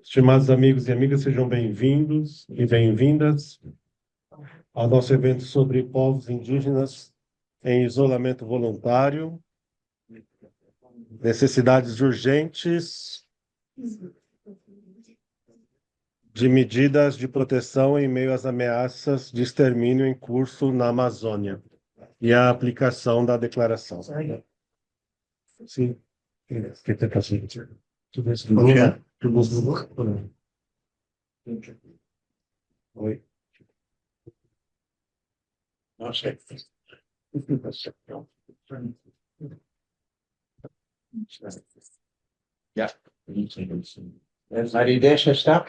Estimados amigos e amigas, sejam bem-vindos e bem-vindas ao nosso evento sobre povos indígenas em isolamento voluntário, necessidades urgentes de medidas de proteção em meio às ameaças de extermínio em curso na Amazônia e a aplicação da declaração. Sim. Oi. Nossa. Ja. Maridesh está?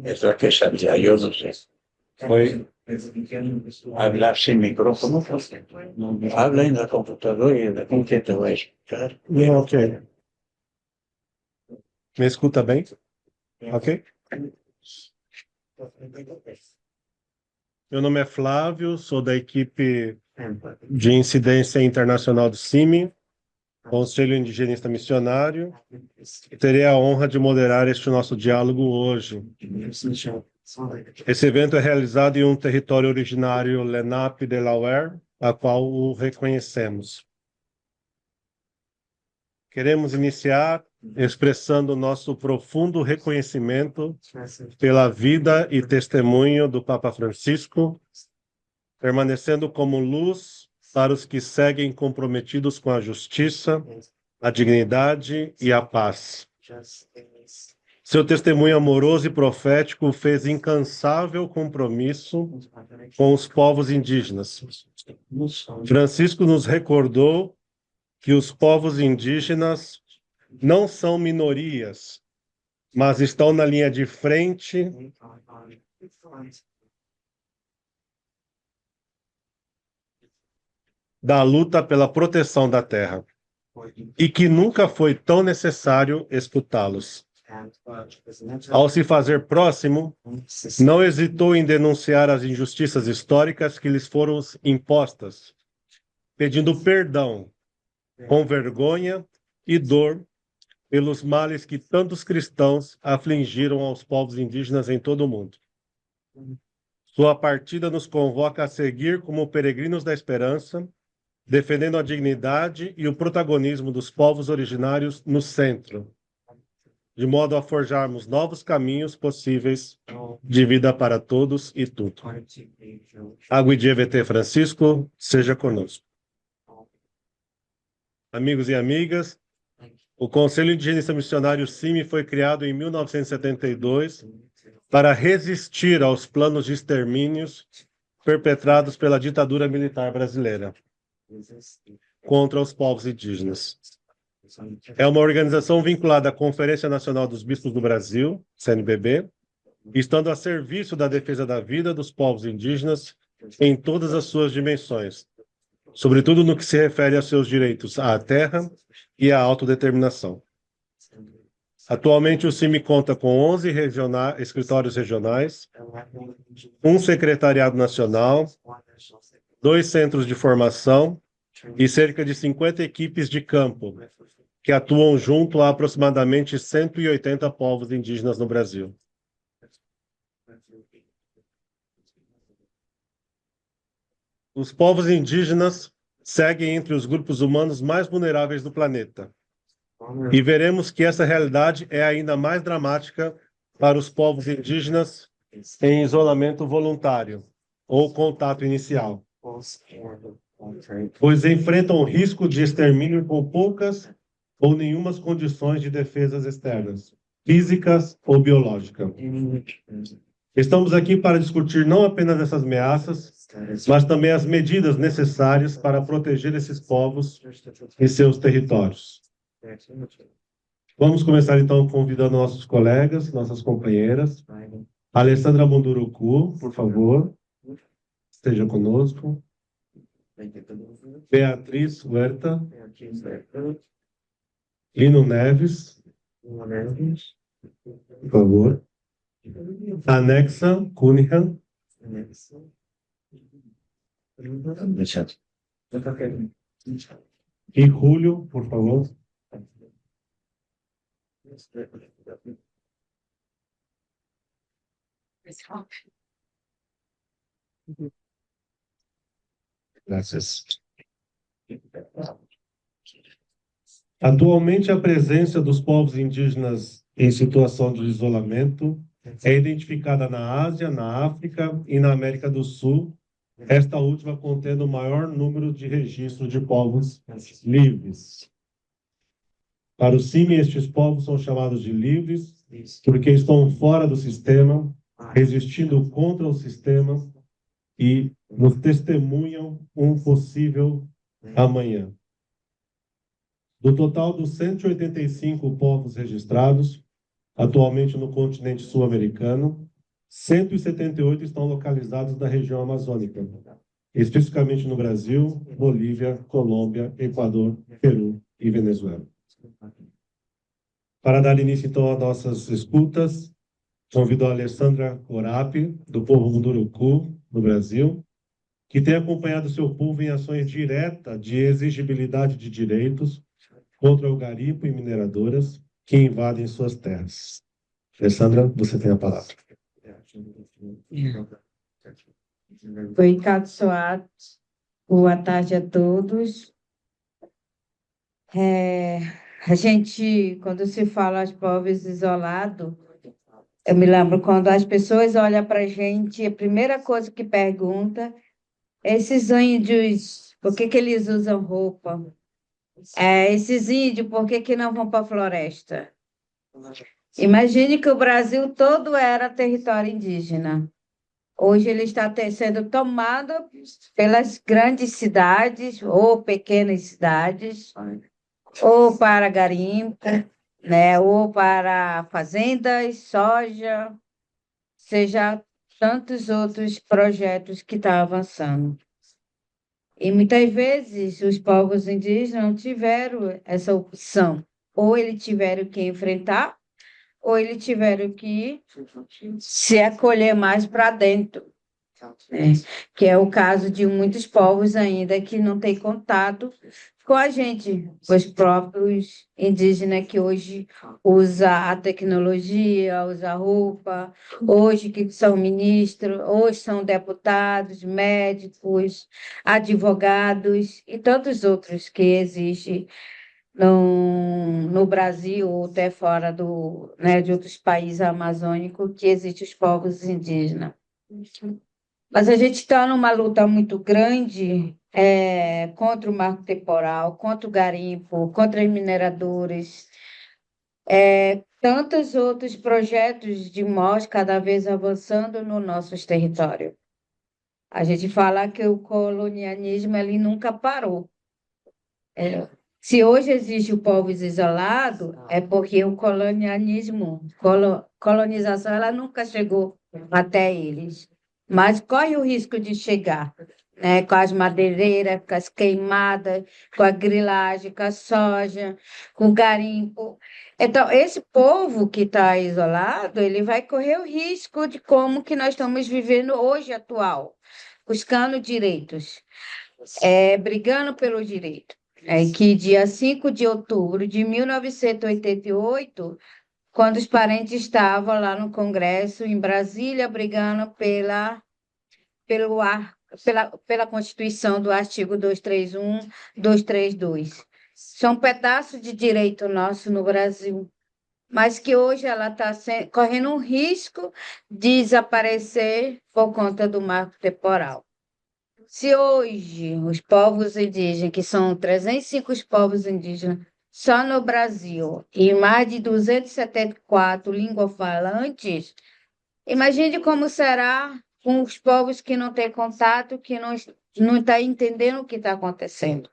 Eso es que Santiago, yo no sé. Oi. Hablar sin micrófono. Habla en la computadora y en la computadora va a escuchar. Ok. Me escuta bem? Ok? Meu nome é Flávio, sou da equipe de incidência internacional do CIMI, Conselho Indigenista Missionário, e terei a honra de moderar este nosso diálogo hoje. Esse evento é realizado em um território originário Lenape, Delaware, a qual o reconhecemos. Queremos iniciar expressando nosso profundo reconhecimento pela vida e testemunho do Papa Francisco, permanecendo como luz para os que seguem comprometidos com a justiça, a dignidade e a paz. Seu testemunho amoroso e profético fez incansável compromisso com os povos indígenas. Francisco nos recordou que os povos indígenas não são minorias, mas estão na linha de frente da luta pela proteção da terra, e que nunca foi tão necessário escutá-los. Ao se fazer próximo, não hesitou em denunciar as injustiças históricas que lhes foram impostas, pedindo perdão, com vergonha e dor, pelos males que tantos cristãos afligiram aos povos indígenas em todo o mundo. Sua partida nos convoca a seguir como peregrinos da esperança, defendendo a dignidade e o protagonismo dos povos originários no centro, de modo a forjarmos novos caminhos possíveis de vida para todos e tudo. Agui EVT Francisco, seja conosco. Amigos e amigas, o Conselho Indigenista Missionário CIMI foi criado em 1972 para resistir aos planos de extermínios perpetrados pela ditadura militar brasileira contra os povos indígenas. É uma organização vinculada à Conferência Nacional dos Bispos do Brasil, CNBB, estando a serviço da defesa da vida dos povos indígenas em todas as suas dimensões, sobretudo no que se refere aos seus direitos à terra e à autodeterminação. Atualmente, o CIMI conta com 11 escritórios regionais, um secretariado nacional, 2 centros de formação e cerca de 50 equipes de campo, que atuam junto a aproximadamente 180 povos indígenas no Brasil. Os povos indígenas seguem entre os grupos humanos mais vulneráveis do planeta. E veremos que essa realidade é ainda mais dramática para os povos indígenas em isolamento voluntário ou contato inicial, pois enfrentam o risco de extermínio com poucas ou nenhumas condições de defesas externas, físicas ou biológicas. Estamos aqui para discutir não apenas essas ameaças, mas também as medidas necessárias para proteger esses povos e seus territórios. Vamos começar, então, convidando nossos colegas, nossas companheiras. Alessandra Munduruku, por favor, esteja conosco. Beatriz Huerta. Lino Neves, por favor. Anexa Cunningham. E Julio, por favor. Graças. Atualmente, a presença dos povos indígenas em situação de isolamento é identificada na Ásia, na África e na América do Sul, esta última contendo o maior número de registros de povos livres. Para o CIMI, estes povos são chamados de livres porque estão fora do sistema, resistindo contra o sistema e nos testemunham um possível amanhã. Do total dos 185 povos registrados, atualmente no continente sul-americano, 178 estão localizados na região amazônica, especificamente no Brasil, Bolívia, Colômbia, Equador, Peru e Venezuela. Para dar início, então, às nossas escutas, convido a Alessandra Corapi, do povo Munduruku, no Brasil, que tem acompanhado seu povo em ações diretas de exigibilidade de direitos contra o garimpo e mineradoras que invadem suas terras. Alessandra, você tem a palavra. Obrigado, Soares. Boa tarde a todos. A gente, quando se fala de povos isolados, eu me lembro quando as pessoas olham para a gente, a primeira coisa que pergunta é esses índios, por que que eles usam roupa? Esses índios, por que que não vão para a floresta? Imagine que o Brasil todo era território indígena. Hoje ele está sendo tomado pelas grandes cidades ou pequenas cidades, ou para garimpo, né, ou para fazendas, soja, seja tantos outros projetos que estão avançando. E muitas vezes os povos indígenas não tiveram essa opção. Ou eles tiveram que enfrentar, ou eles tiveram que se acolher mais para dentro, né? Que é o caso de muitos povos ainda que não têm contato com a gente, os próprios indígenas que hoje usam a tecnologia, usam a roupa, hoje que são ministros, hoje são deputados, médicos, advogados e tantos outros que existem no Brasil ou até fora né, de outros países amazônicos que existem os povos indígenas. Mas a gente está numa luta muito grande contra o marco temporal, contra o garimpo, contra os mineradores, tantos outros projetos de morte cada vez avançando no nosso território. A gente fala que o colonialismo ele nunca parou. Se hoje existe o povo isolado, é porque o colonialismo, colonização, ela nunca chegou até eles. Mas corre o risco de chegar, né? Com as madeireiras, com as queimadas, com a grilagem, com a soja, com o garimpo. Então, esse povo que está isolado, ele vai correr o risco de como que nós estamos vivendo hoje, atual, buscando direitos, brigando pelo direito. Que dia 5 de outubro de 1988, quando os parentes estavam lá no Congresso, em Brasília, brigando pela Constituição do artigo 231, 232. São pedaços de direito nosso no Brasil, mas que hoje ela está correndo um risco de desaparecer por conta do marco temporal. Se hoje os povos indígenas, que são 305 povos indígenas, só no Brasil, e mais de 274 línguas-falantes, imagine como será com os povos que não têm contato, que não estão entendendo o que está acontecendo.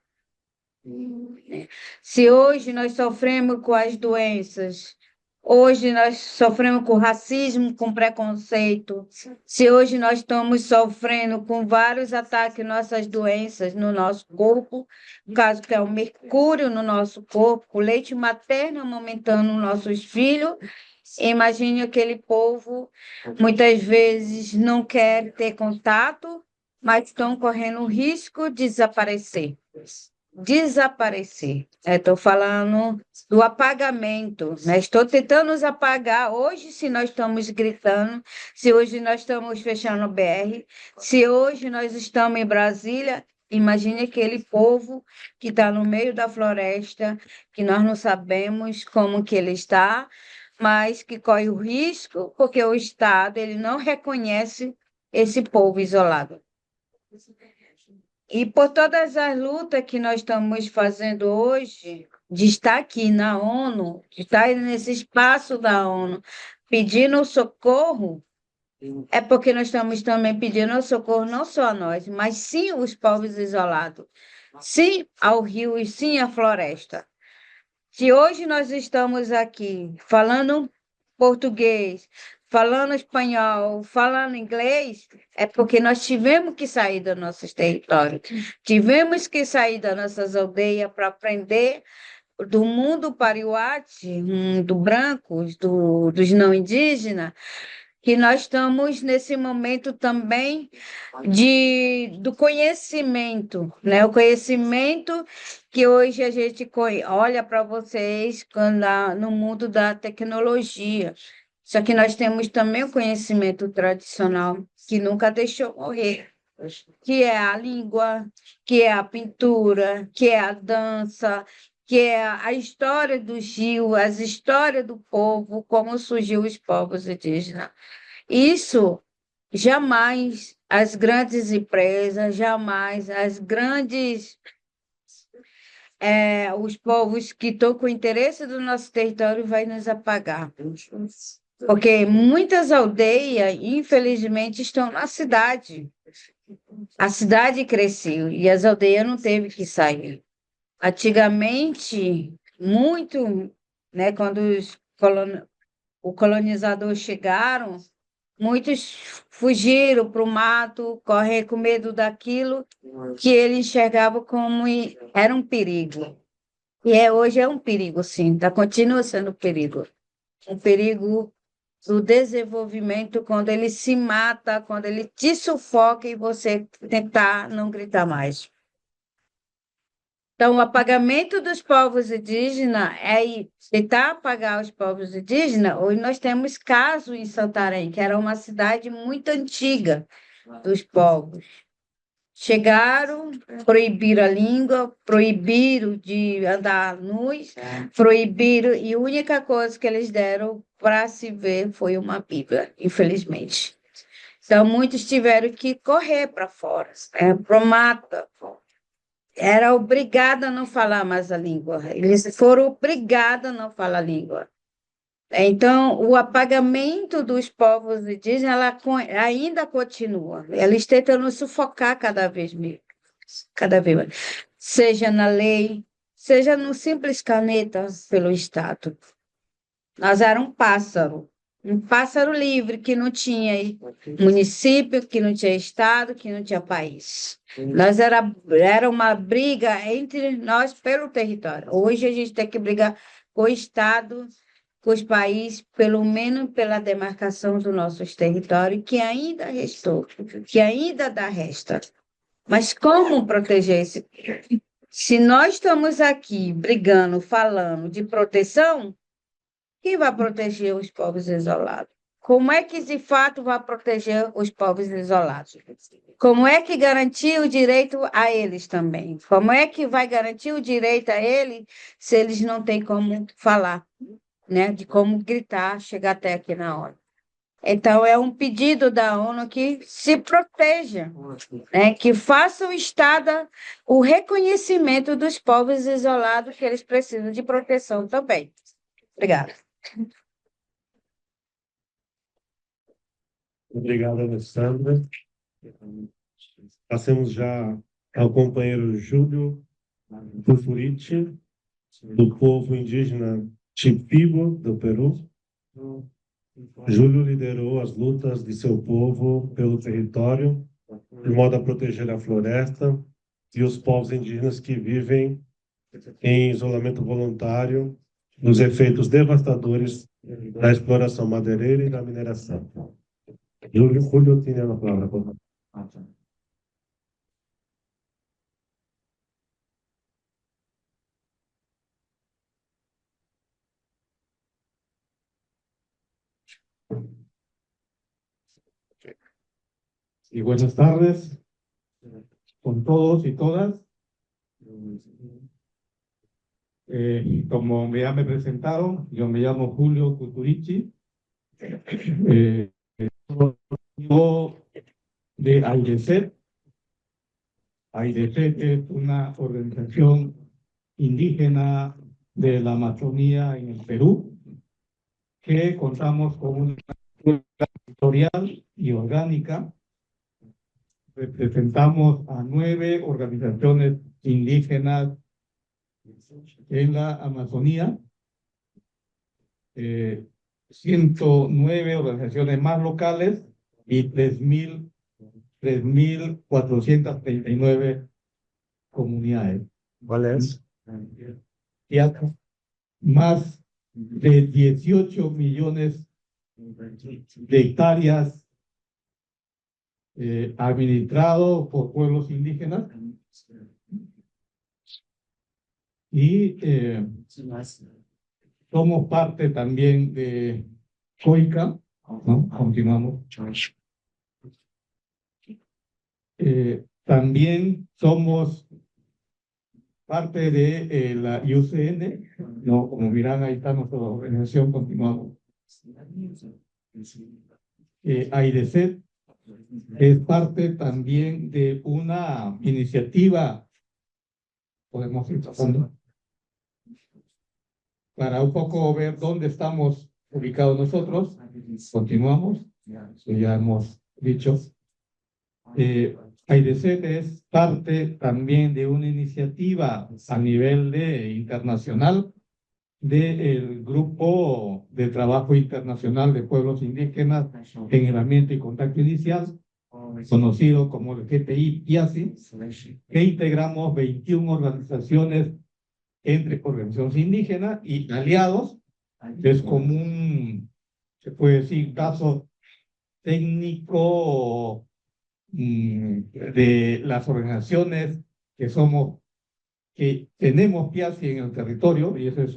Se hoje nós sofremos com as doenças, hoje nós sofremos com racismo, com preconceito, se hoje nós estamos sofrendo com vários ataques nossas doenças no nosso corpo, no caso que é o mercúrio no nosso corpo, o leite materno amamentando nossos filhos, imagine aquele povo, muitas vezes não quer ter contato, mas estão correndo o risco de desaparecer. desaparecer. Estou falando do apagamento, né? Estou tentando nos apagar. Hoje, se nós estamos gritando, se hoje nós estamos fechando o BR, se hoje nós estamos em Brasília, imagine aquele povo que está no meio da floresta, que nós não sabemos como que ele está, mas que corre o risco, porque o Estado ele não reconhece esse povo isolado. E por todas as lutas que nós estamos fazendo hoje, de estar aqui na ONU, de estar nesse espaço da ONU, pedindo socorro, é porque nós estamos também pedindo socorro não só a nós, mas sim os povos isolados, sim ao rio e sim à floresta. Se hoje nós estamos aqui falando português, falando espanhol, falando inglês, é porque nós tivemos que sair dos nossos territórios, tivemos que sair das nossas aldeias para aprender do mundo pariuate, do brancos, dos não indígenas, que nós estamos nesse momento também do conhecimento, né? O conhecimento que hoje a gente olha para vocês no mundo da tecnologia. Só que nós temos também o conhecimento tradicional, que nunca deixou morrer, que é a língua, que é a pintura, que é a dança, que é a história do Gil, as histórias do povo, como surgiu os povos indígenas. Isso jamais as grandes empresas, jamais os povos que estão com interesse do nosso território vai nos apagar. Porque muitas aldeias, infelizmente, estão na cidade. A cidade cresceu e as aldeias não teve que sair. Antigamente, muito, né, quando os colonizadores chegaram, muitos fugiram para o mato, correr com medo daquilo que ele enxergava como era um perigo. Hoje é um perigo, sim, continua sendo um perigo. Um perigo do desenvolvimento quando ele se mata, quando ele te sufoca e você tentar não gritar mais. Então, o apagamento dos povos indígenas tentar apagar os povos indígenas. Hoje nós temos caso em Santarém, que era uma cidade muito antiga dos povos. Chegaram, proibiram a língua, proibiram de andar nus, proibiram, e a única coisa que eles deram para se ver foi uma Bíblia, infelizmente. Então, muitos tiveram que correr para fora, para o mato. Era obrigada a não falar mais a língua. Eles foram obrigados a não falar a língua. Então, o apagamento dos povos indígenas ainda continua. Eles tentam nos sufocar cada vez mais. Seja na lei, seja no simples caneta pelo Estado. Nós era um pássaro livre que não tinha município, que não tinha estado, que não tinha país. Era uma briga entre nós pelo território. Hoje a gente tem que brigar com o Estado, com os países, pelo menos pela demarcação dos nossos territórios, que ainda restou, que ainda dá resta. Mas como proteger esse? Se nós estamos aqui brigando, falando de proteção, quem vai proteger os povos isolados? Como é que, de fato, vai proteger os povos isolados? Como é que garantir o direito a eles também? Como é que vai garantir o direito a eles se eles não têm como falar, né? De como gritar, chegar até aqui na ONU? Então, é um pedido da ONU que se proteja, né? Que faça o Estado o reconhecimento dos povos isolados que eles precisam de proteção também. Obrigada. Obrigado, Alessandra. Passemos já ao companheiro Júlio Fufuriti, do povo indígena Chipibo, do Peru. Júlio liderou as lutas de seu povo pelo território, de modo a proteger a floresta e os povos indígenas que vivem em isolamento voluntário dos efeitos devastadores da exploração madeireira e da mineração. Júlio tem a palavra, por favor. Y buenas tardes con todos y todas. Como ya me presentaron, yo me llamo Julio Cuturici. Yo de AIDESET. AIDESET es una organización indígena de la Amazonía en el Perú, que contamos con una estructura territorial y orgánica. Representamos a 9 organizaciones indígenas en la Amazonía, 109 organizaciones más locales y 3.439 comunidades. ¿Cuál es? Y más de 18 millones de hectáreas administrado por pueblos indígenas. Y somos parte también de COICA, ¿no? Continuamos. También somos parte de la IUCN, ¿no? Como miran, ahí está nuestra organización, continuamos. AIDESET es parte también de una iniciativa, podemos ir pasando, para un poco ver dónde estamos ubicados nosotros. Continuamos, ya hemos dicho. AIDESET es parte también de una iniciativa a nivel internacional del Grupo de Trabajo Internacional de Pueblos Indígenas en el Ambiente y Contacto Inicial, conocido como el GTI-PIACI, que integramos 21 organizaciones entre organizaciones indígenas y aliados. Es como se puede decir, caso técnico de las organizaciones que tenemos PIACI en el territorio, y eso es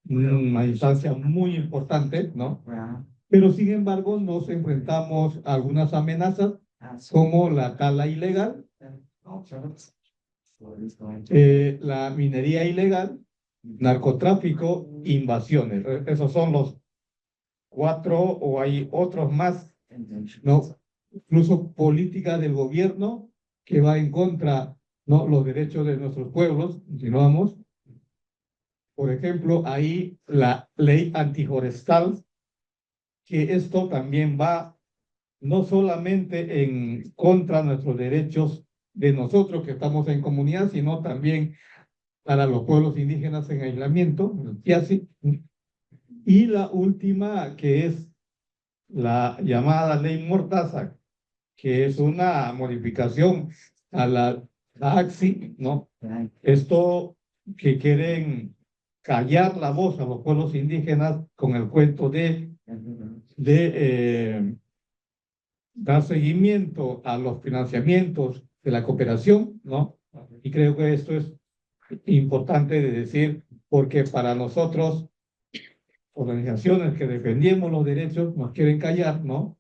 una instancia muy importante, ¿no? Pero sin embargo nos enfrentamos a algunas amenazas como la tala ilegal, la minería ilegal, narcotráfico, invasiones. Esos son los 4, o hay otros más, ¿no? Incluso política del gobierno que va en contra, ¿no?, los derechos de nuestros pueblos. Continuamos. Por ejemplo, ahí la ley antiforestal, que esto también va no solamente en contra de nuestros derechos de nosotros que estamos en comunidad, sino también para los pueblos indígenas en aislamiento, el PIACI. Y la última, que es la llamada ley Mordaza, que es una modificación a la AXI, ¿no? Esto que quieren callar la voz a los pueblos indígenas con el cuento de dar seguimiento a los financiamientos de la cooperación, ¿no? Y creo que esto es importante de decir, porque para nosotros, organizaciones que defendemos los derechos, nos quieren callar, ¿no?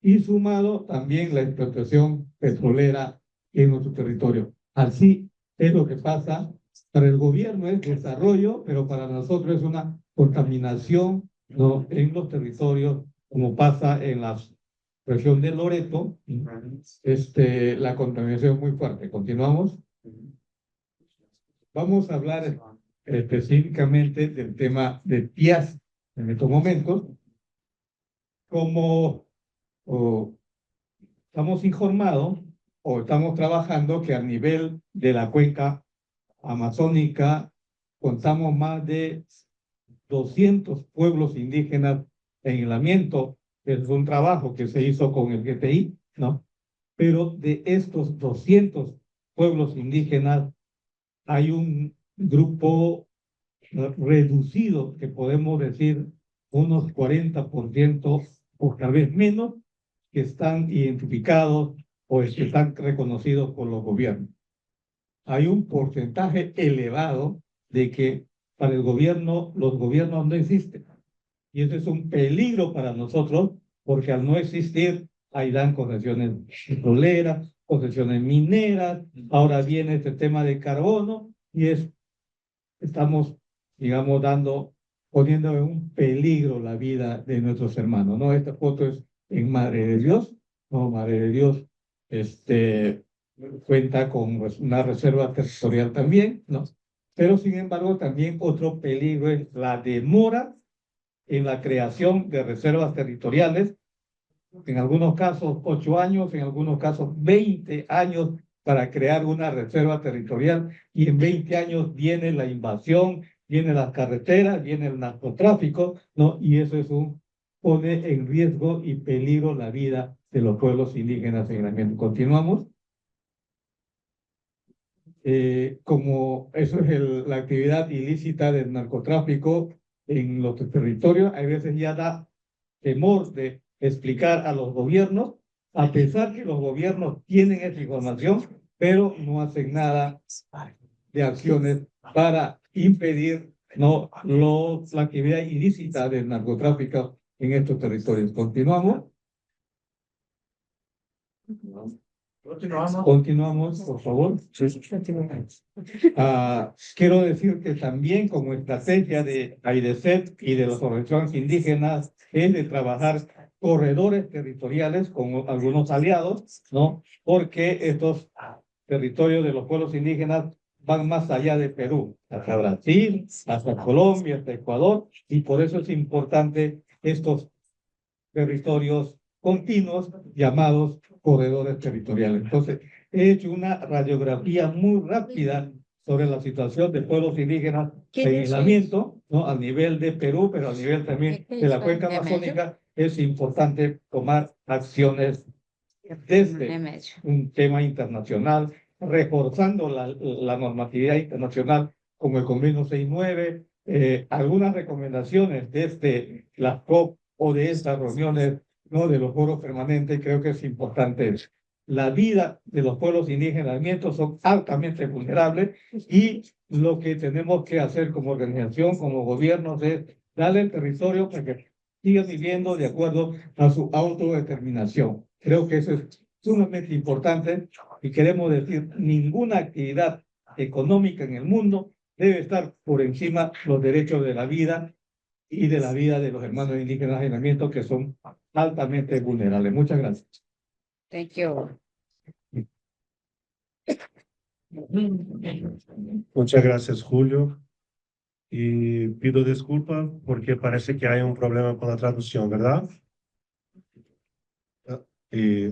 Y sumado también la explotación petrolera en nuestro territorio. Así es lo que pasa. Para el gobierno es desarrollo, pero para nosotros es una contaminación, ¿no?, en los territorios, como pasa en la región de Loreto. La contaminación es muy fuerte. Continuamos. Vamos a hablar específicamente del tema de PIACI en estos momentos. Como estamos informados o estamos trabajando que a nivel de la cuenca amazónica contamos más de 200 pueblos indígenas en aislamiento. Es un trabajo que se hizo con el GTI, ¿no? Pero de estos 200 pueblos indígenas hay un grupo reducido, que podemos decir unos 40% o tal vez menos, que están identificados o que están reconocidos por los gobiernos. Hay un porcentaje elevado de que para el gobierno, los gobiernos no existen. Y eso es un peligro para nosotros, porque al no existir, ahí dan concesiones petroleras, concesiones mineras, ahora viene este tema de carbono, y estamos, digamos, poniendo en un peligro la vida de nuestros hermanos, ¿no? Esta foto es en Madre de Dios, ¿no? Madre de Dios, cuenta con pues, una reserva territorial también, ¿no? Pero, sin embargo, también otro peligro es la demora en la creación de reservas territoriales, en algunos casos 8 años, en algunos casos 20 años para crear una reserva territorial, y en 20 años viene la invasión, vienen las carreteras, viene el narcotráfico, ¿no? Y eso pone en riesgo y peligro la vida de los pueblos indígenas en el ambiente. Continuamos. Como eso es la actividad ilícita del narcotráfico en los territorios, a veces ya da temor de explicar a los gobiernos, a pesar que los gobiernos tienen esa información, pero no hacen nada de acciones para impedir la actividad ilícita del narcotráfico en estos territorios. Continuamos. Continuamos, por favor. Quiero decir que también como estrategia de AIDESET y de las organizaciones indígenas es de trabajar corredores territoriales con algunos aliados, ¿no? Porque estos territorios de los pueblos indígenas van más allá de Perú, hasta Brasil, hasta Colombia, hasta Ecuador, y por eso es importante estos territorios continuos llamados corredores territoriales. Entonces, he hecho una radiografía muy rápida sobre la situación de pueblos indígenas en aislamiento, ¿no? A nivel de Perú, pero a nivel también de la cuenca amazónica. Es importante tomar acciones desde un tema internacional, reforzando la normatividad internacional como el Convenio 69, algunas recomendaciones desde las COP o de estas reuniones, ¿no? De los foros permanentes. Creo que es importante. La vida de los pueblos indígenas son altamente vulnerables, y lo que tenemos que hacer como organización, como gobiernos, es darle el territorio para que sigan viviendo de acuerdo a su autodeterminación. Creo que eso es sumamente importante, y queremos decir, ninguna actividad económica en el mundo debe estar por encima de los derechos de la vida y de la vida de los hermanos indígenas de aislamiento, que son altamente vulnerables. Muchas gracias. Thank you. Muchas gracias, Julio. Y pido disculpas porque parece que hay un problema con la traducción, ¿verdad? Y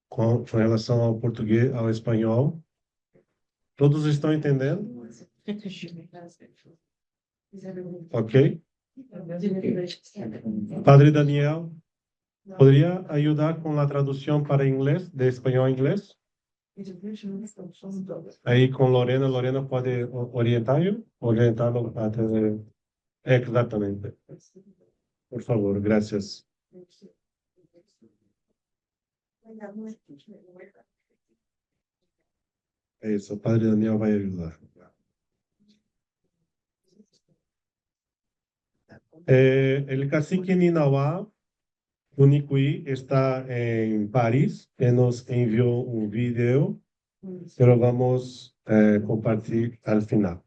con relación al portugués, al español, ¿todos están entendiendo? Ok. Padre Daniel, ¿podría ayudar con la traducción para inglés, de español a inglés? Aí com Lorena, Lorena pode orientá-lo a trazer. Exatamente. Por favor, gracias. É isso, o Padre Daniel vai ajudar. El cacique Ninauá Unicuí está en París y nos envió un video, pero vamos a compartir al final.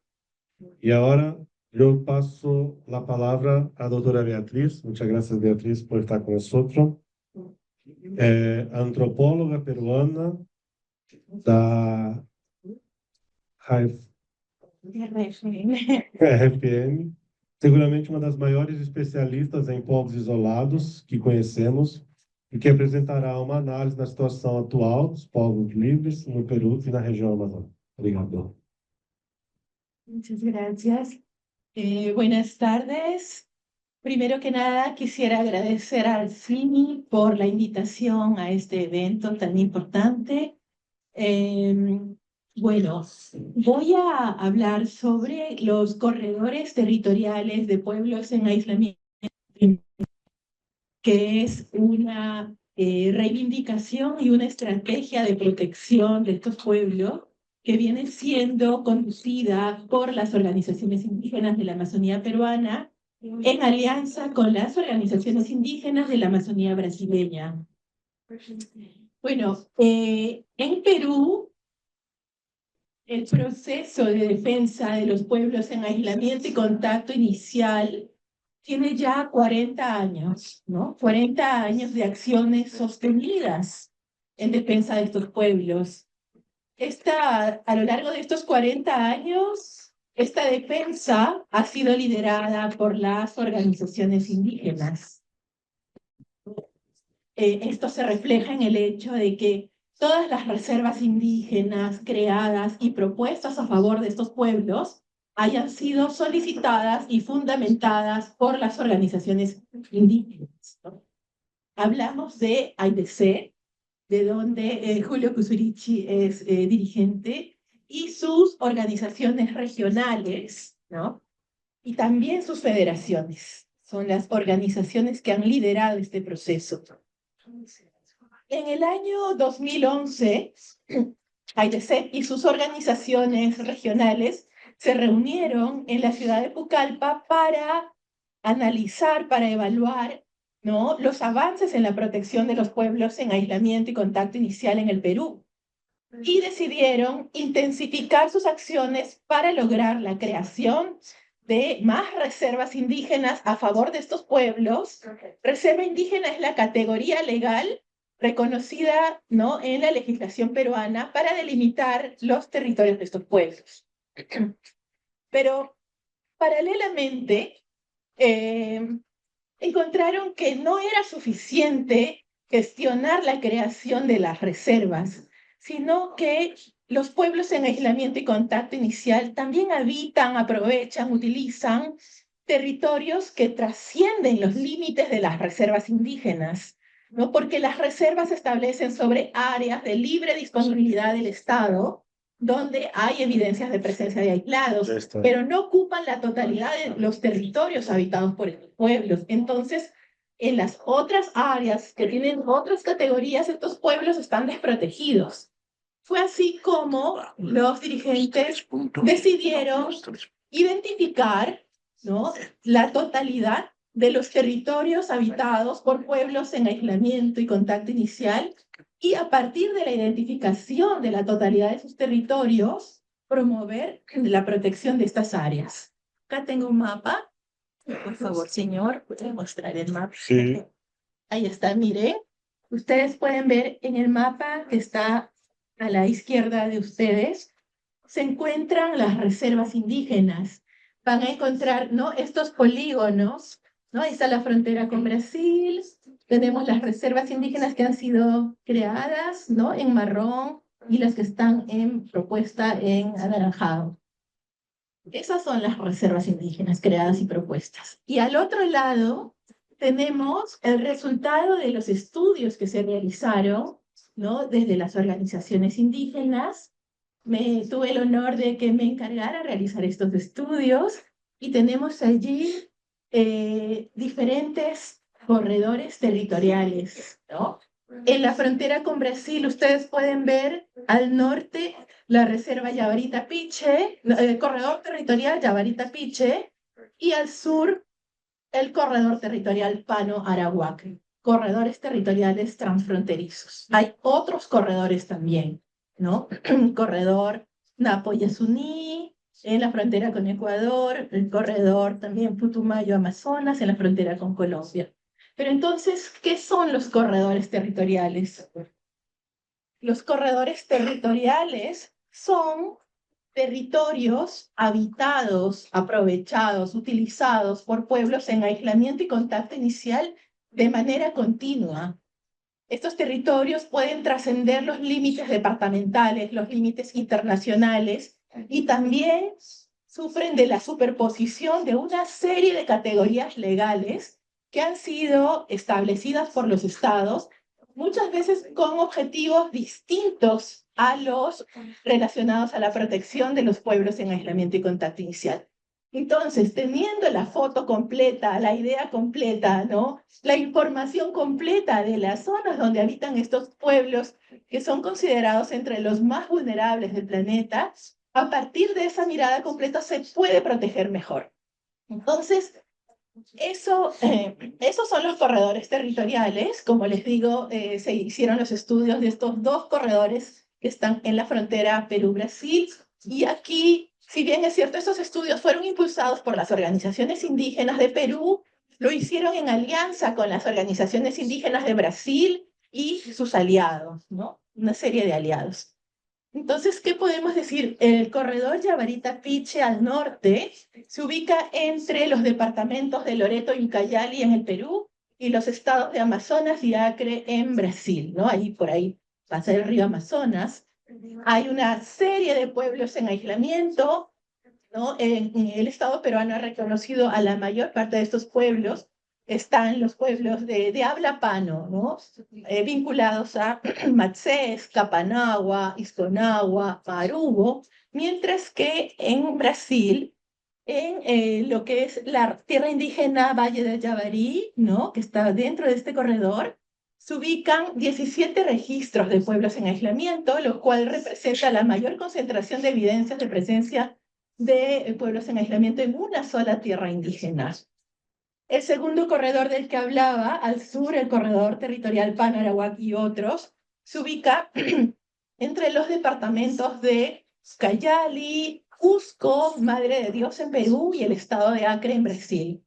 Y ahora yo paso la palabra a la doctora Beatriz. Muchas gracias, Beatriz, por estar con nosotros. Antropóloga peruana da RFM, seguramente uma das maiores especialistas em povos isolados que conhecemos, e que apresentará uma análise da situação atual dos povos livres no Peru e na região amazônica. Obrigado. Muchas gracias. Buenas tardes. Primero que nada, quisiera agradecer al CIMI por la invitación a este evento tan importante. Bueno, voy a hablar sobre los corredores territoriales de pueblos en aislamiento, que es una reivindicación y una estrategia de protección de estos pueblos que viene siendo conducida por las organizaciones indígenas de la Amazonía peruana en alianza con las organizaciones indígenas de la Amazonía brasileña. Bueno, en Perú, el proceso de defensa de los pueblos en aislamiento y contacto inicial tiene ya 40 años, ¿no? 40 años de acciones sostenidas en defensa de estos pueblos. A lo largo de estos 40 años, esta defensa ha sido liderada por las organizaciones indígenas. Esto se refleja en el hecho de que todas las reservas indígenas creadas y propuestas a favor de estos pueblos hayan sido solicitadas y fundamentadas por las organizaciones indígenas, ¿no? Hablamos de AIDC, de donde Julio Kusurichi es dirigente, y sus organizaciones regionales, ¿no? Y también sus federaciones. Son las organizaciones que han liderado este proceso. En el año 2011, AIDC y sus organizaciones regionales se reunieron en la ciudad de Pucallpa para analizar, para evaluar, ¿no?, los avances en la protección de los pueblos en aislamiento y contacto inicial en el Perú. Y decidieron intensificar sus acciones para lograr la creación de más reservas indígenas a favor de estos pueblos. Reserva indígena es la categoría legal reconocida, ¿no?, en la legislación peruana para delimitar los territorios de estos pueblos. Pero paralelamente, encontraron que no era suficiente gestionar la creación de las reservas, sino que los pueblos en aislamiento y contacto inicial también habitan, aprovechan, utilizan territorios que trascienden los límites de las reservas indígenas, ¿no? Porque las reservas se establecen sobre áreas de libre disponibilidad del Estado, donde hay evidencias de presencia de aislados, pero no ocupan la totalidad de los territorios habitados por estos pueblos. Entonces, en las otras áreas que tienen otras categorías, estos pueblos están desprotegidos. Fue así como los dirigentes decidieron identificar, ¿no?, la totalidad de los territorios habitados por pueblos en aislamiento y contacto inicial, y a partir de la identificación de la totalidad de sus territorios, promover la protección de estas áreas. Acá tengo un mapa. Por favor, señor, ¿puede mostrar el mapa? Sí. Ahí está, mire. Ustedes pueden ver en el mapa que está a la izquierda de ustedes, se encuentran las reservas indígenas. Van a encontrar, ¿no?, estos polígonos, ¿no? Ahí está la frontera con Brasil. Tenemos las reservas indígenas que han sido creadas, ¿no?, en marrón, y las que están en propuesta en anaranjado. Esas son las reservas indígenas creadas y propuestas. Y al otro lado tenemos el resultado de los estudios que se realizaron, ¿no?, desde las organizaciones indígenas. Tuve el honor de que me encargara realizar estos estudios, y tenemos allí diferentes corredores territoriales, ¿no? En la frontera con Brasil, ustedes pueden ver al norte la reserva Yabarita-Piche, el corredor territorial Yabarita-Piche, y al sur el corredor territorial Pano-Arahuac, corredores territoriales transfronterizos. Hay otros corredores también, ¿no? Corredor Napo-Yasuní, en la frontera con Ecuador, el corredor también Putumayo-Amazonas, en la frontera con Colombia. Pero entonces, ¿qué son los corredores territoriales? Los corredores territoriales son territorios habitados, aprovechados, utilizados por pueblos en aislamiento y contacto inicial de manera continua. Estos territorios pueden trascender los límites departamentales, los límites internacionales, y también sufren de la superposición de una serie de categorías legales que han sido establecidas por los estados, muchas veces con objetivos distintos a los relacionados a la protección de los pueblos en aislamiento y contacto inicial. Entonces, teniendo la foto completa, la idea completa, ¿no?, la información completa de las zonas donde habitan estos pueblos, que son considerados entre los más vulnerables del planeta, a partir de esa mirada completa se puede proteger mejor. Entonces, Esos son los corredores territoriales. Como les digo, se hicieron los estudios de estos dos corredores que están en la frontera Perú-Brasil. Y aquí, si bien es cierto, esos estudios fueron impulsados por las organizaciones indígenas de Perú, lo hicieron en alianza con las organizaciones indígenas de Brasil y sus aliados, ¿no? Una serie de aliados. Entonces, ¿qué podemos decir? El corredor Yabarita-Piche al norte se ubica entre los departamentos de Loreto y Ucayali en el Perú y los estados de Amazonas y Acre en Brasil, ¿no? Ahí por ahí pasa el río Amazonas. Hay una serie de pueblos en aislamiento, ¿no? En el Estado peruano ha reconocido a la mayor parte de estos pueblos. Están los pueblos de habla pano, ¿no? Vinculados a Matsés, Capanagua, Isconagua, Marubo, mientras que en Brasil, en lo que es la tierra indígena Valle del Yabarí, ¿no? Que está dentro de este corredor, se ubican 17 registros de pueblos en aislamiento, lo cual representa la mayor concentración de evidencias de presencia de pueblos en aislamiento en una sola tierra indígena. El segundo corredor del que hablaba, al sur, el corredor territorial Pano, Arawak y otros, se ubica entre los departamentos de Cayali, Cusco, Madre de Dios en Perú y el estado de Acre en Brasil.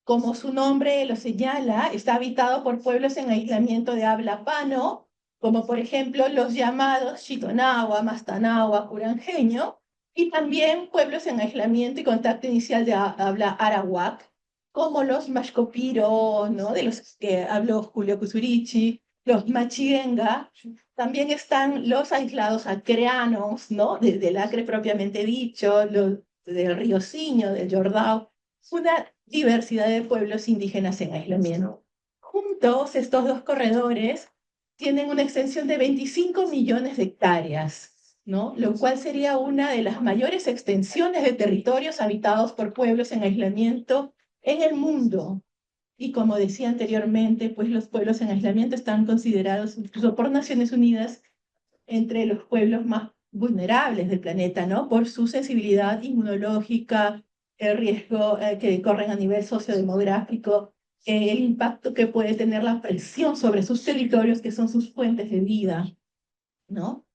Como su nombre lo señala, está habitado por pueblos en aislamiento de habla pano, como por ejemplo los llamados Chitonagua, Mastanagua, Curanjeño, y también pueblos en aislamiento y contacto inicial de habla arawak, como los Mashcopiro, ¿no? De los que habló Julio Kusurichi, los Machienga. También están los aislados acreanos, ¿no? Del Acre propiamente dicho, los del río Siño, del Jordao, una diversidad de pueblos indígenas en aislamiento. Juntos, estos dos corredores tienen una extensión de 25 millones de hectáreas, ¿no? Lo cual sería una de las mayores extensiones de territorios habitados por pueblos en aislamiento en el mundo. Y como decía anteriormente, pues los pueblos en aislamiento están considerados incluso por Naciones Unidas entre los pueblos más vulnerables del planeta, ¿no? Por su sensibilidad inmunológica, el riesgo que corren a nivel sociodemográfico, el impacto que puede tener la presión sobre sus territorios, que son sus fuentes de vida, ¿no?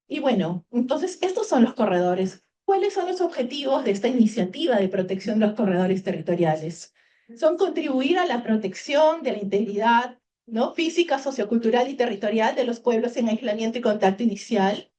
Y bueno, entonces estos son los corredores. ¿Cuáles son los objetivos de esta iniciativa de protección de los corredores territoriales? Son contribuir a la protección de la integridad, ¿no? Física, sociocultural y territorial de los pueblos en aislamiento y contacto inicial.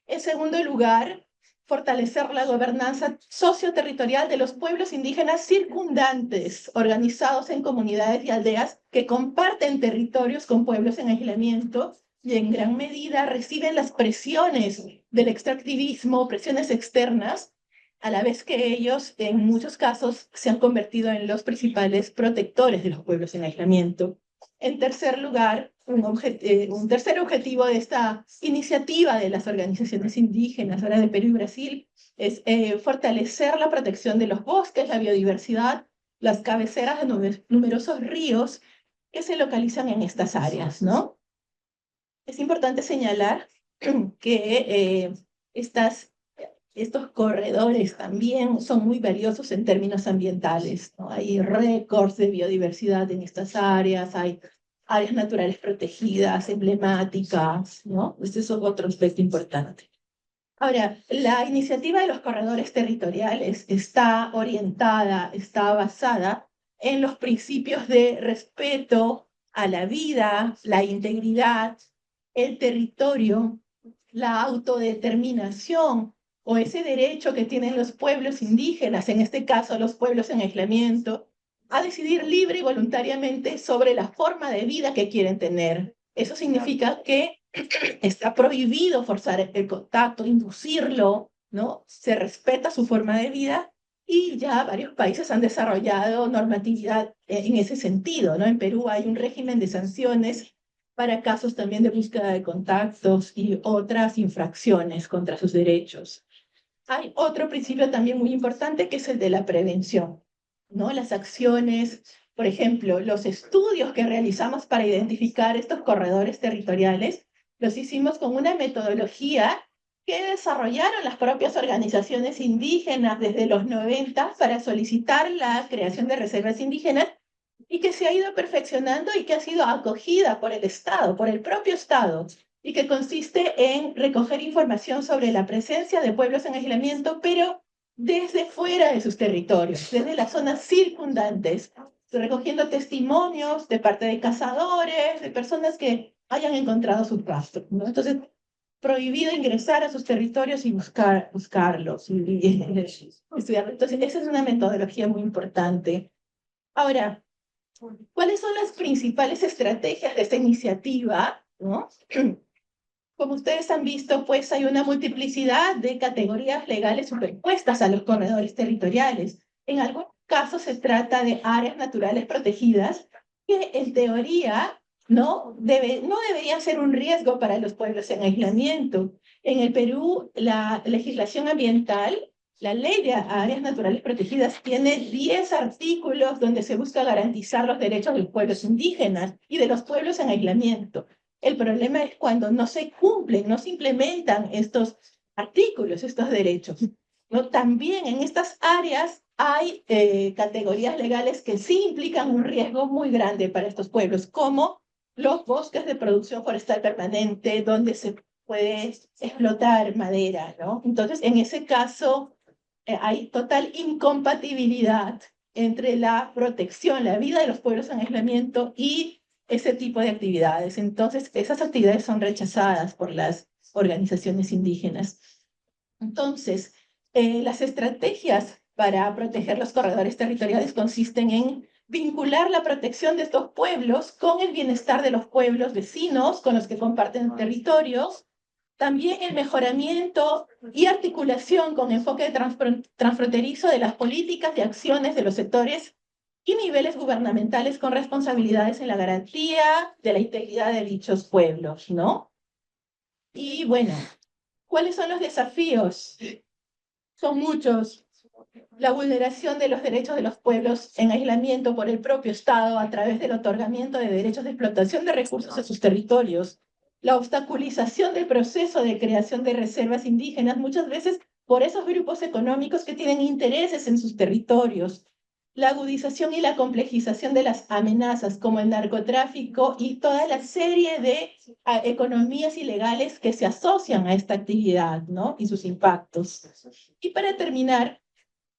En segundo lugar, fortalecer la gobernanza socioterritorial de los pueblos indígenas circundantes, organizados en comunidades y aldeas que comparten territorios con pueblos en aislamiento y en gran medida reciben las presiones del extractivismo, presiones externas, a la vez que ellos, en muchos casos, se han convertido en los principales protectores de los pueblos en aislamiento. En tercer lugar, un tercer objetivo de esta iniciativa de las organizaciones indígenas, ahora de Perú y Brasil, es fortalecer la protección de los bosques, la biodiversidad, las cabeceras de numerosos ríos que se localizan en estas áreas, ¿no? Es importante señalar que estos corredores también son muy valiosos en términos ambientales, ¿no? Hay récords de biodiversidad en estas áreas, hay áreas naturales protegidas, emblemáticas, ¿no? Este es otro aspecto importante. Ahora, la iniciativa de los corredores territoriales está orientada, está basada en los principios de respeto a la vida, la integridad, el territorio, la autodeterminación o ese derecho que tienen los pueblos indígenas, en este caso los pueblos en aislamiento, a decidir libre y voluntariamente sobre la forma de vida que quieren tener. Eso significa que está prohibido forzar el contacto, inducirlo, ¿no? Se respeta su forma de vida y ya varios países han desarrollado normatividad en ese sentido, ¿no? En Perú hay un régimen de sanciones para casos también de búsqueda de contactos y otras infracciones contra sus derechos. Hay otro principio también muy importante que es el de la prevención, ¿no? Las acciones, por ejemplo, los estudios que realizamos para identificar estos corredores territoriales, los hicimos con una metodología que desarrollaron las propias organizaciones indígenas desde los 90 para solicitar la creación de reservas indígenas y que se ha ido perfeccionando y que ha sido acogida por el Estado, por el propio Estado, y que consiste en recoger información sobre la presencia de pueblos en aislamiento, pero desde fuera de sus territorios, desde las zonas circundantes, recogiendo testimonios de parte de cazadores, de personas que hayan encontrado sus rastros, ¿no? Entonces, prohibido ingresar a sus territorios y buscarlos y estudiarlos. Entonces, esa es una metodología muy importante. Ahora, ¿cuáles son las principales estrategias de esta iniciativa, ¿no? Como ustedes han visto, pues hay una multiplicidad de categorías legales superpuestas a los corredores territoriales. En algunos casos se trata de áreas naturales protegidas que en teoría no deberían ser un riesgo para los pueblos en aislamiento. En el Perú, la legislación ambiental, la ley de áreas naturales protegidas, tiene 10 artículos donde se busca garantizar los derechos de los pueblos indígenas y de los pueblos en aislamiento. El problema es cuando no se cumplen, no se implementan estos artículos, estos derechos, ¿no? También en estas áreas hay categorías legales que sí implican un riesgo muy grande para estos pueblos, como los bosques de producción forestal permanente, donde se puede explotar madera, ¿no? Entonces, en ese caso, hay total incompatibilidad entre la protección, la vida de los pueblos en aislamiento y ese tipo de actividades. Entonces, esas actividades son rechazadas por las organizaciones indígenas. Entonces, las estrategias para proteger los corredores territoriales consisten en vincular la protección de estos pueblos con el bienestar de los pueblos vecinos con los que comparten territorios, también el mejoramiento y articulación con enfoque transfronterizo de las políticas y acciones de los sectores y niveles gubernamentales con responsabilidades en la garantía de la integridad de dichos pueblos, ¿no? Y bueno, ¿cuáles son los desafíos? Son muchos. La vulneración de los derechos de los pueblos en aislamiento por el propio Estado a través del otorgamiento de derechos de explotación de recursos a sus territorios. La obstaculización del proceso de creación de reservas indígenas, muchas veces por esos grupos económicos que tienen intereses en sus territorios. La agudización y la complejización de las amenazas, como el narcotráfico y toda la serie de economías ilegales que se asocian a esta actividad, ¿no? Y sus impactos. Y para terminar,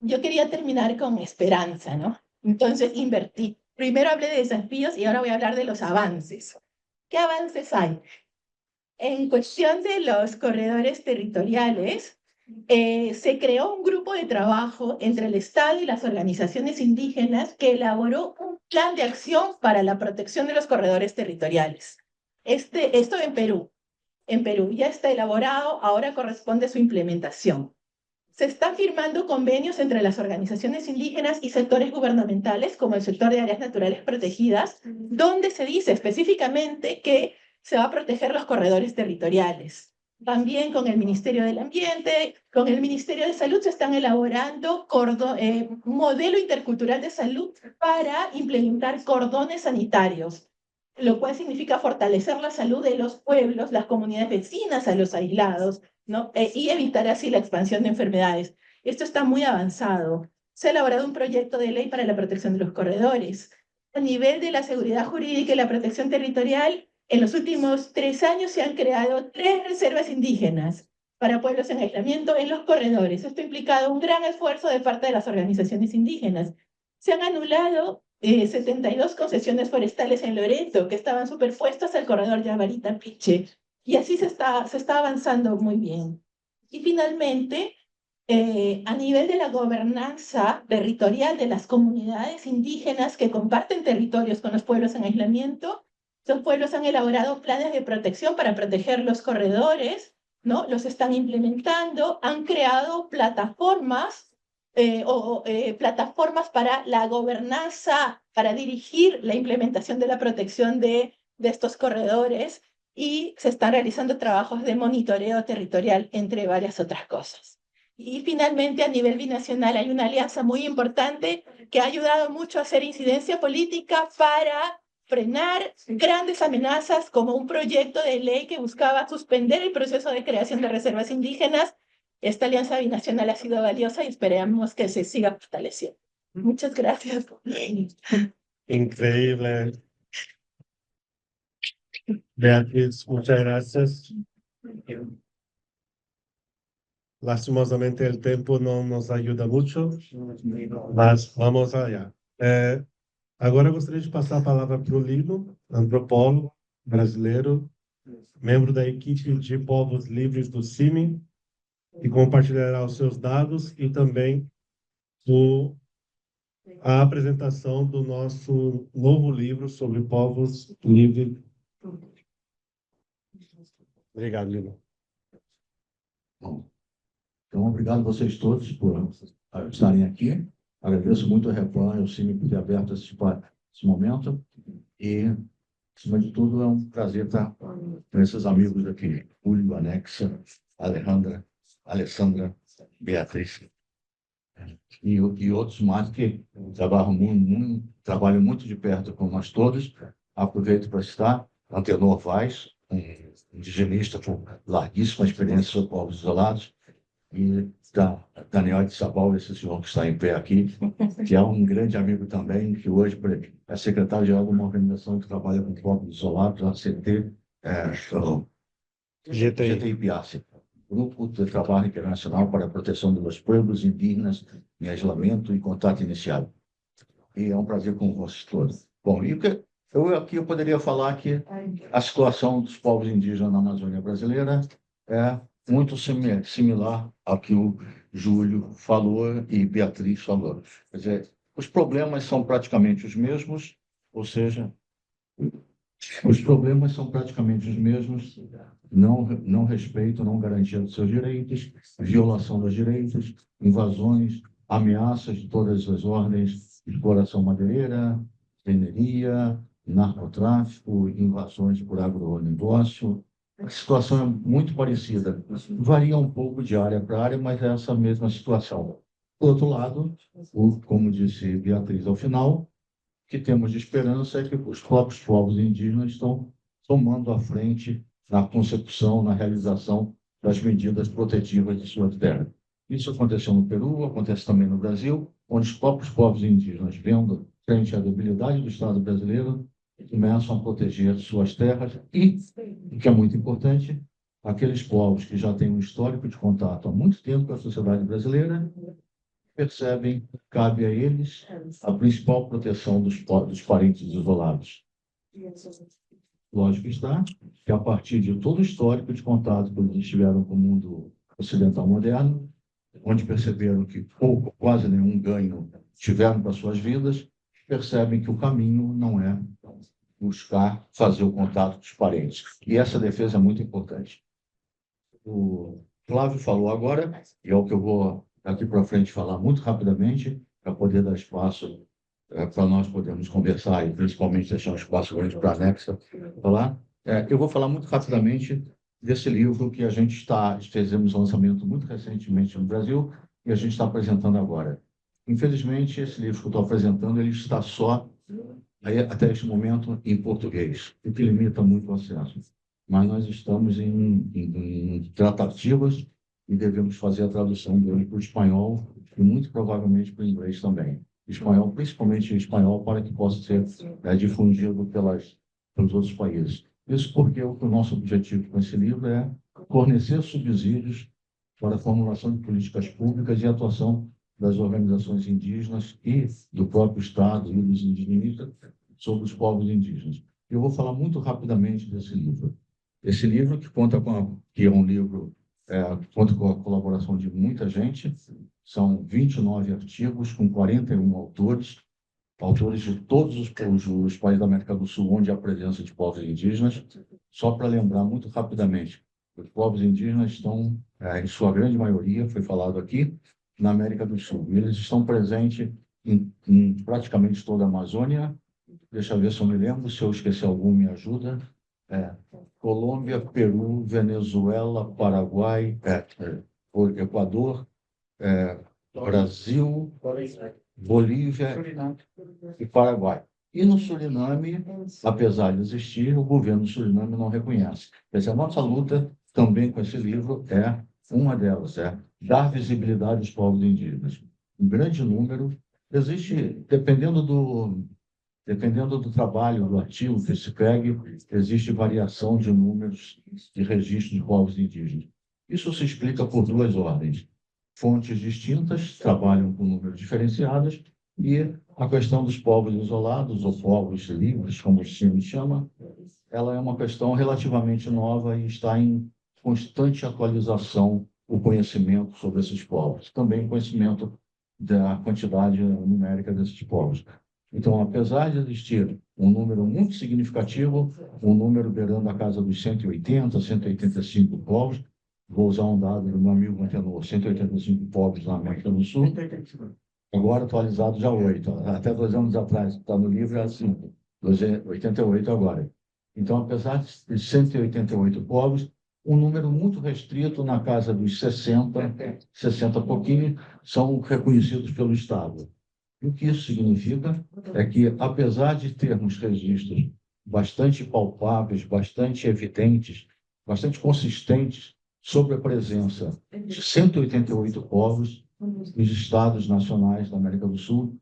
yo quería terminar con esperanza, ¿no? Entonces invertí. Primero hablé de desafíos y ahora voy a hablar de los avances. ¿Qué avances hay? En cuestión de los corredores territoriales, se creó un grupo de trabajo entre el Estado y las organizaciones indígenas que elaboró un plan de acción para la protección de los corredores territoriales. Esto en Perú. En Perú ya está elaborado, ahora corresponde su implementación. Se están firmando convenios entre las organizaciones indígenas y sectores gubernamentales, como el sector de áreas naturales protegidas, donde se dice específicamente que se va a proteger los corredores territoriales. También con el Ministerio del Ambiente, con el Ministerio de Salud se están elaborando un modelo intercultural de salud para implementar cordones sanitarios, lo cual significa fortalecer la salud de los pueblos, las comunidades vecinas a los aislados, ¿no? Y evitar así la expansión de enfermedades. Esto está muy avanzado. Se ha elaborado un proyecto de ley para la protección de los corredores. A nivel de la seguridad jurídica y la protección territorial, en los últimos 3 años se han creado 3 reservas indígenas para pueblos en aislamiento en los corredores. Esto ha implicado un gran esfuerzo de parte de las organizaciones indígenas. Se han anulado 72 concesiones forestales en Loreto que estaban superpuestas al corredor Yabarita-Piche. Y así se está avanzando muy bien. Y finalmente, a nivel de la gobernanza territorial de las comunidades indígenas que comparten territorios con los pueblos en aislamiento, los pueblos han elaborado planes de protección para proteger los corredores, ¿no? Los están implementando, han creado plataformas plataformas para la gobernanza, para dirigir la implementación de la protección de estos corredores, y se están realizando trabajos de monitoreo territorial, entre varias otras cosas. Y finalmente, a nivel binacional, hay una alianza muy importante que ha ayudado mucho a hacer incidencia política para frenar grandes amenazas como un proyecto de ley que buscaba suspender el proceso de creación de reservas indígenas. Esta alianza binacional ha sido valiosa y esperamos que se siga fortaleciendo. Muchas gracias. Increíble. Beatriz, muchas gracias. Lastimosamente el tiempo no nos ajuda muito, mas vamos allá. Agora eu gostaria de passar a palavra para o Lino, antropólogo brasileiro, membro da equipe de Povos Livres do CIMI, que compartilhará os seus dados e também a apresentação do nosso novo livro sobre povos livres. Obrigado, Lino. Bom, então, obrigado a vocês todos por estarem aqui. Agradeço muito a Replan e ao CIMI por ter aberto esse momento. E, acima de tudo, é um prazer estar com esses amigos aqui. Julio, Anexa, Alessandra, Beatriz e outros mais que trabalham muito de perto com nós todos. Aproveito para citar Antenor Vaz, um indigenista com larguíssima experiência sobre povos isolados, e Daniel de Sabal, esse senhor que está em pé aqui, que é um grande amigo também, que hoje é secretário-geral de uma organização que trabalha com povos isolados, a CT, GTI Piace, Grupo de Trabalho Internacional para a Proteção dos Pueblos Indígenas em Isolamento e Contato Inicial. E é um prazer com vocês todos. Bom, e eu poderia falar que a situação dos povos indígenas na Amazônia brasileira é muito similar ao que o Júlio falou e Beatriz falou. Quer dizer, os problemas são praticamente os mesmos, ou seja, os problemas são praticamente os mesmos, não respeito, não garantia dos seus direitos, violação dos direitos, invasões, ameaças de todas as ordens, exploração madeireira, mineria, narcotráfico, invasões por agronegócio. A situação é muito parecida, varia um pouco de área para área, mas é essa mesma situação. Por outro lado, como disse Beatriz ao final, o que temos de esperança é que os próprios povos indígenas estão tomando a frente na consecução, na realização das medidas protetivas de sua terra. Isso aconteceu no Peru, acontece também no Brasil, onde os próprios povos indígenas, vendo frente à debilidade do Estado brasileiro, começam a proteger suas terras e, o que é muito importante, aqueles povos que já têm um histórico de contato há muito tempo com a sociedade brasileira, percebem que cabe a eles a principal proteção dos parentes isolados. Lógico está que, a partir de todo o histórico de contato que eles tiveram com o mundo ocidental moderno, onde perceberam que pouco, quase nenhum ganho tiveram para suas vidas, percebem que o caminho não é buscar fazer o contato dos parentes. E essa defesa é muito importante. O Flávio falou agora, e é o que eu vou daqui para frente falar muito rapidamente, para poder dar espaço para nós podermos conversar e principalmente deixar um espaço grande para a Anexa falar. Eu vou falar muito rapidamente desse livro que a gente fizemos lançamento muito recentemente no Brasil e a gente está apresentando agora. Infelizmente, esse livro que eu estou apresentando, ele está só, até este momento, em português, o que limita muito o acesso. Mas nós estamos em tratativas e devemos fazer a tradução dele para o espanhol e muito provavelmente para o inglês também. Espanhol, principalmente espanhol, para que possa ser difundido pelos outros países. Isso porque o nosso objetivo com esse livro é fornecer subsídios para a formulação de políticas públicas e atuação das organizações indígenas e do próprio Estado e dos indigenistas sobre os povos indígenas. Eu vou falar muito rapidamente desse livro. Esse livro que que é um livro que conta com a colaboração de muita gente, são 29 artigos com 41 autores de todos os países da América do Sul, onde há presença de povos indígenas. Só para lembrar muito rapidamente, os povos indígenas estão, em sua grande maioria, foi falado aqui, na América do Sul. Eles estão presentes em praticamente toda a Amazônia. Deixa eu ver se eu me lembro, se eu esqueci algum, me ajuda. Colômbia, Peru, Venezuela, Paraguai, Equador, Brasil, Bolívia e Paraguai. E no Suriname, apesar de existir, o governo do Suriname não reconhece. Quer dizer, a nossa luta também com esse livro é uma delas, é dar visibilidade aos povos indígenas. Um grande número, existe, dependendo do trabalho, do artigo que se pegue, existe variação de números de registro de povos indígenas. Isso se explica por duas ordens. Fontes distintas trabalham com números diferenciados e a questão dos povos isolados, ou povos livres, como se chama, ela é uma questão relativamente nova e está em constante atualização o conhecimento sobre esses povos, também o conhecimento da quantidade numérica desses povos. Então, apesar de existir um número muito significativo, um número beirando a casa dos 180, 185 povos, vou usar um dado do meu amigo Antenor, 185 povos na América do Sul, agora atualizado já 8, até 2 anos atrás, está no livro, é assim, 88 agora. Então, apesar de 188 povos, um número muito restrito, na casa dos 60 pouquinho, são reconhecidos pelo Estado. E o que isso significa é que, apesar de termos registros bastante palpáveis, bastante evidentes, bastante consistentes sobre a presença de 188 povos, os estados nacionais da América do Sul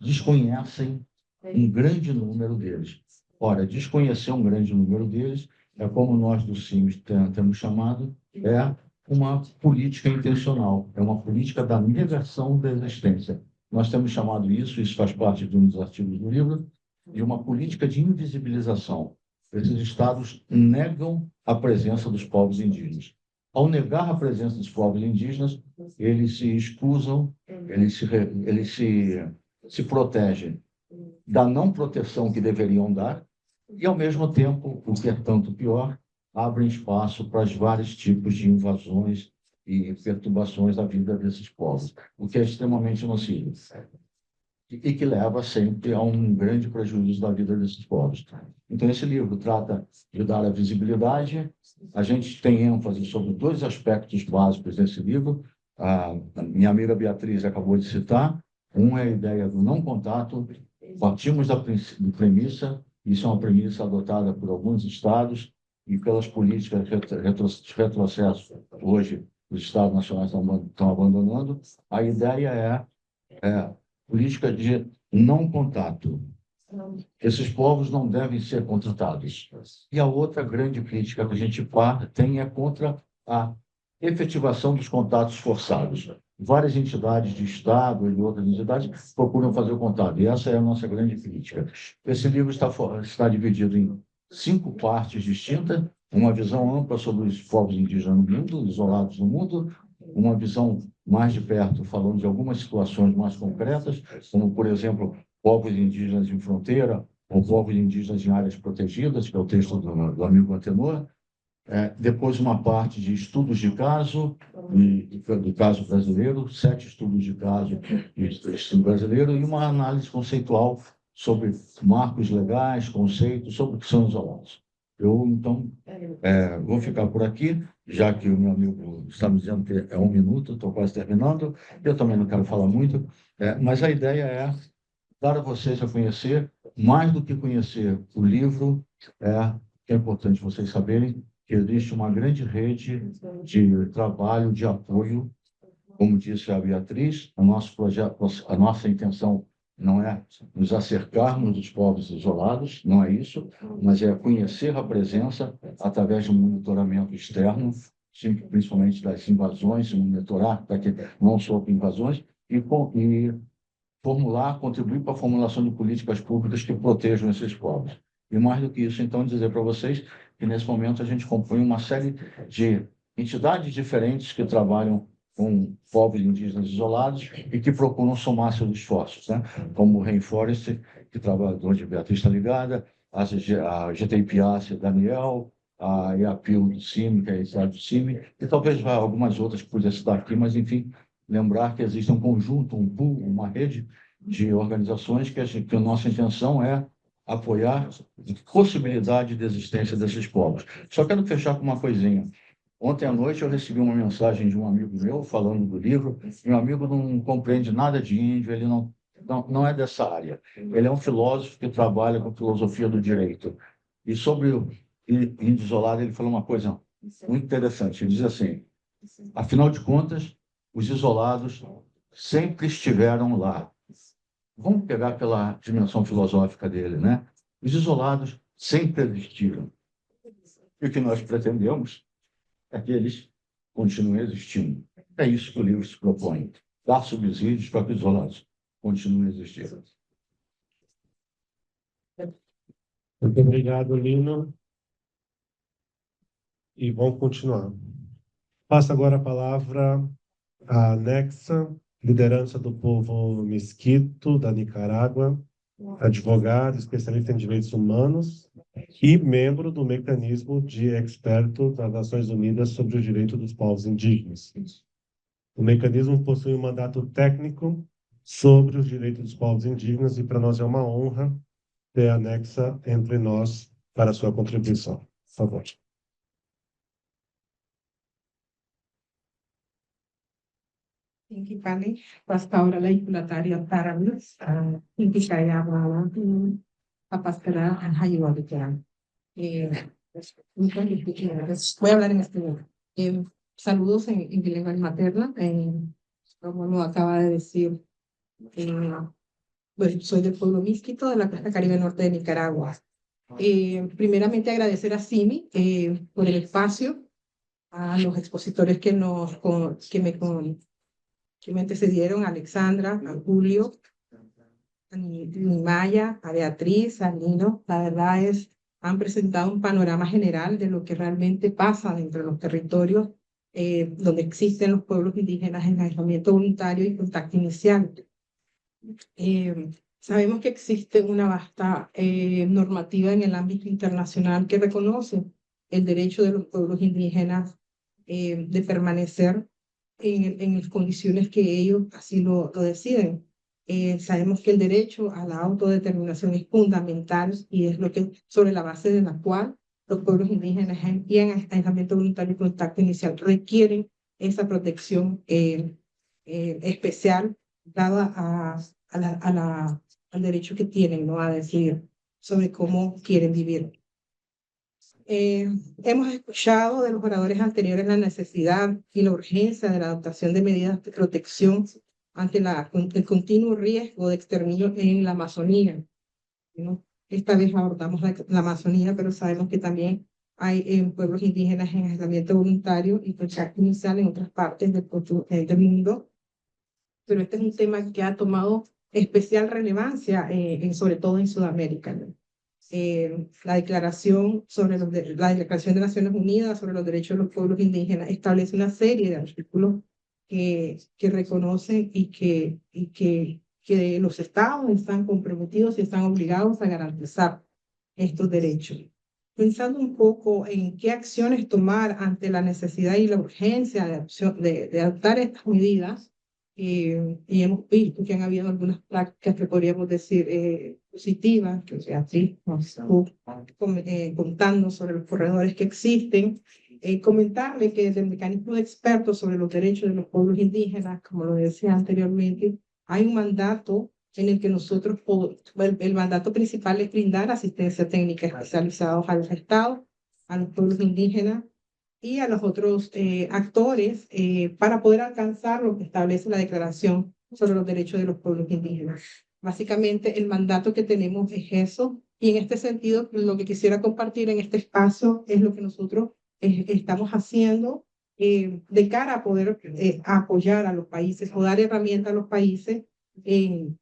desconhecem um grande número deles. Ora, desconhecer um grande número deles é como nós do CIMES temos chamado, é uma política intencional, é uma política da negação da existência. Nós temos chamado isso faz parte de um dos artigos do livro, de uma política de invisibilização. Esses estados negam a presença dos povos indígenas. Ao negar a presença dos povos indígenas, eles se excusam, eles se protegem da não proteção que deveriam dar e, ao mesmo tempo, o que é tanto pior, abrem espaço para os vários tipos de invasões e perturbações da vida desses povos, o que é extremamente nocivo e que leva sempre a um grande prejuízo da vida desses povos. Então, esse livro trata de dar a visibilidade. A gente tem ênfase sobre 2 aspectos básicos desse livro. A minha amiga Beatriz acabou de citar. Um é a ideia do não contato. Partimos da premissa, isso é uma premissa adotada por alguns estados e pelas políticas de retrocesso hoje os estados nacionais estão abandonando. A ideia é política de não contato. Esses povos não devem ser contratados. E a outra grande crítica que a gente tem é contra a efetivação dos contatos forçados. Várias entidades de Estado e outras entidades procuram fazer o contato, e essa é a nossa grande crítica. Esse livro está dividido em 5 partes distintas, uma visão ampla sobre os povos indígenas no mundo, isolados no mundo, uma visão mais de perto, falando de algumas situações mais concretas, como, por exemplo, povos indígenas em fronteira, ou povos indígenas em áreas protegidas, que é o texto do amigo Antenor. Depois, uma parte de estudos de caso, do caso brasileiro, 7 estudos de caso do estudo brasileiro, e uma análise conceitual sobre marcos legais, conceitos, sobre o que são isolados. Eu, então, vou ficar por aqui, já que o meu amigo está me dizendo que é 1 minuto, estou quase terminando. Eu também não quero falar muito, mas a ideia é dar a vocês a conhecer, mais do que conhecer o livro, é importante vocês saberem que existe uma grande rede de trabalho, de apoio, como disse a Beatriz, o nosso projeto, a nossa intenção não é nos acercarmos dos povos isolados, não é isso, mas é conhecer a presença através de um monitoramento externo, principalmente das invasões, monitorar para que não sofram invasões, e contribuir para a formulação de políticas públicas que protejam esses povos. E mais do que isso, então, dizer para vocês que, nesse momento, a gente compõe uma série de entidades diferentes que trabalham com povos indígenas isolados e que procuram somar seus esforços, né? Como o Rainforest, que trabalha, onde a Beatriz está ligada, a GTIPA, Daniel, a IAPIL do CIMI, que é a entidade do CIMI, e talvez algumas outras que podia citar aqui, mas, enfim, lembrar que existe um conjunto, um pool, uma rede de organizações que a nossa intenção é apoiar a possibilidade de existência desses povos. Só quero fechar com uma coisinha. Ontem à noite eu recebi uma mensagem de um amigo meu falando do livro. Meu amigo não compreende nada de índio, ele não é dessa área. Ele é um filósofo que trabalha com filosofia do direito. E sobre o índio isolado, ele falou uma coisa muito interessante. Ele diz assim: afinal de contas, os isolados sempre estiveram lá. Vamos pegar pela dimensão filosófica dele, né? Os isolados sempre existiram. E o que nós pretendemos é que eles continuem existindo. É isso que o livro se propõe: dar subsídios para que os isolados continuem existindo. Muito obrigado, Lino. E vamos continuar. Passo agora a palavra à Nexa, liderança do povo Mesquito, da Nicarágua, advogado, especialista em direitos humanos e membro do mecanismo de experto das Nações Unidas sobre o direito dos povos indígenas. O mecanismo possui um mandato técnico sobre os direitos dos povos indígenas e para nós é uma honra ter a Nexa entre nós para a sua contribuição. Por favor. Inki pali pastaura la ikulataria tarabis inki kaya wala papaskara hayo de voy a hablar en español. Saludos en mi lengua materna, como lo acaba de decir. Bueno, soy del pueblo Misquito, de la costa Caribe Norte de Nicaragua. Primeramente agradecer a Simi por el espacio, a los expositores que me antecedieron, a Alexandra, a Julio, a Maya, a Beatriz, a Nino. La verdad han presentado un panorama general de lo que realmente pasa dentro de los territorios donde existen los pueblos indígenas en aislamiento voluntario y contacto inicial. Sabemos que existe una vasta normativa en el ámbito internacional que reconoce el derecho de los pueblos indígenas de permanecer en las condiciones que ellos así lo deciden. Sabemos que el derecho a la autodeterminación es fundamental y es lo que, sobre la base de la cual los pueblos indígenas en aislamiento voluntario y contacto inicial requieren esa protección especial dada al derecho que tienen, ¿no?, a decidir sobre cómo quieren vivir. Hemos escuchado de los oradores anteriores la necesidad y la urgencia de la adopción de medidas de protección ante el continuo riesgo de exterminio en la Amazonía, ¿no? Esta vez abordamos la Amazonía, pero sabemos que también hay pueblos indígenas en aislamiento voluntario y contacto inicial en otras partes del mundo. Pero este es un tema que ha tomado especial relevancia, sobre todo en Sudamérica, ¿no? La Declaración de Naciones Unidas sobre los Derechos de los Pueblos Indígenas establece una serie de artículos que reconocen y que los estados están comprometidos y están obligados a garantizar estos derechos. Pensando un poco en qué acciones tomar ante la necesidad y la urgencia de adoptar estas medidas, y hemos visto que han habido algunas prácticas que podríamos decir positivas, que Beatriz nos estuvo contando sobre los corredores que existen. Comentarle que desde el mecanismo de expertos sobre los derechos de los pueblos indígenas, como lo decía anteriormente, hay un mandato en el que nosotros, el mandato principal es brindar asistencia técnica especializada a los estados, a los pueblos indígenas y a los otros actores para poder alcanzar lo que establece la Declaración sobre los Derechos de los Pueblos Indígenas. Básicamente, el mandato que tenemos es eso, y en este sentido, lo que quisiera compartir en este espacio es lo que nosotros estamos haciendo de cara a poder apoyar a los países o dar herramientas a los países en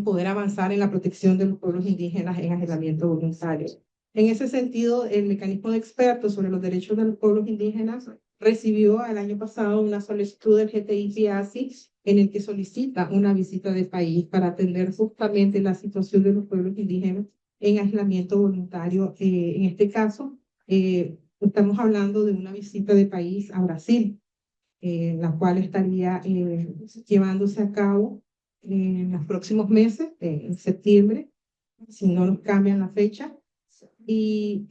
poder avanzar en la protección de los pueblos indígenas en aislamiento voluntario. En ese sentido, el mecanismo de expertos sobre los derechos de los pueblos indígenas recibió el año pasado una solicitud del GTI-PIACI en el que solicita una visita de país para atender justamente la situación de los pueblos indígenas en aislamiento voluntario. En este caso, estamos hablando de una visita de país a Brasil, la cual estaría llevándose a cabo en los próximos meses, en septiembre, si no nos cambian la fecha. Y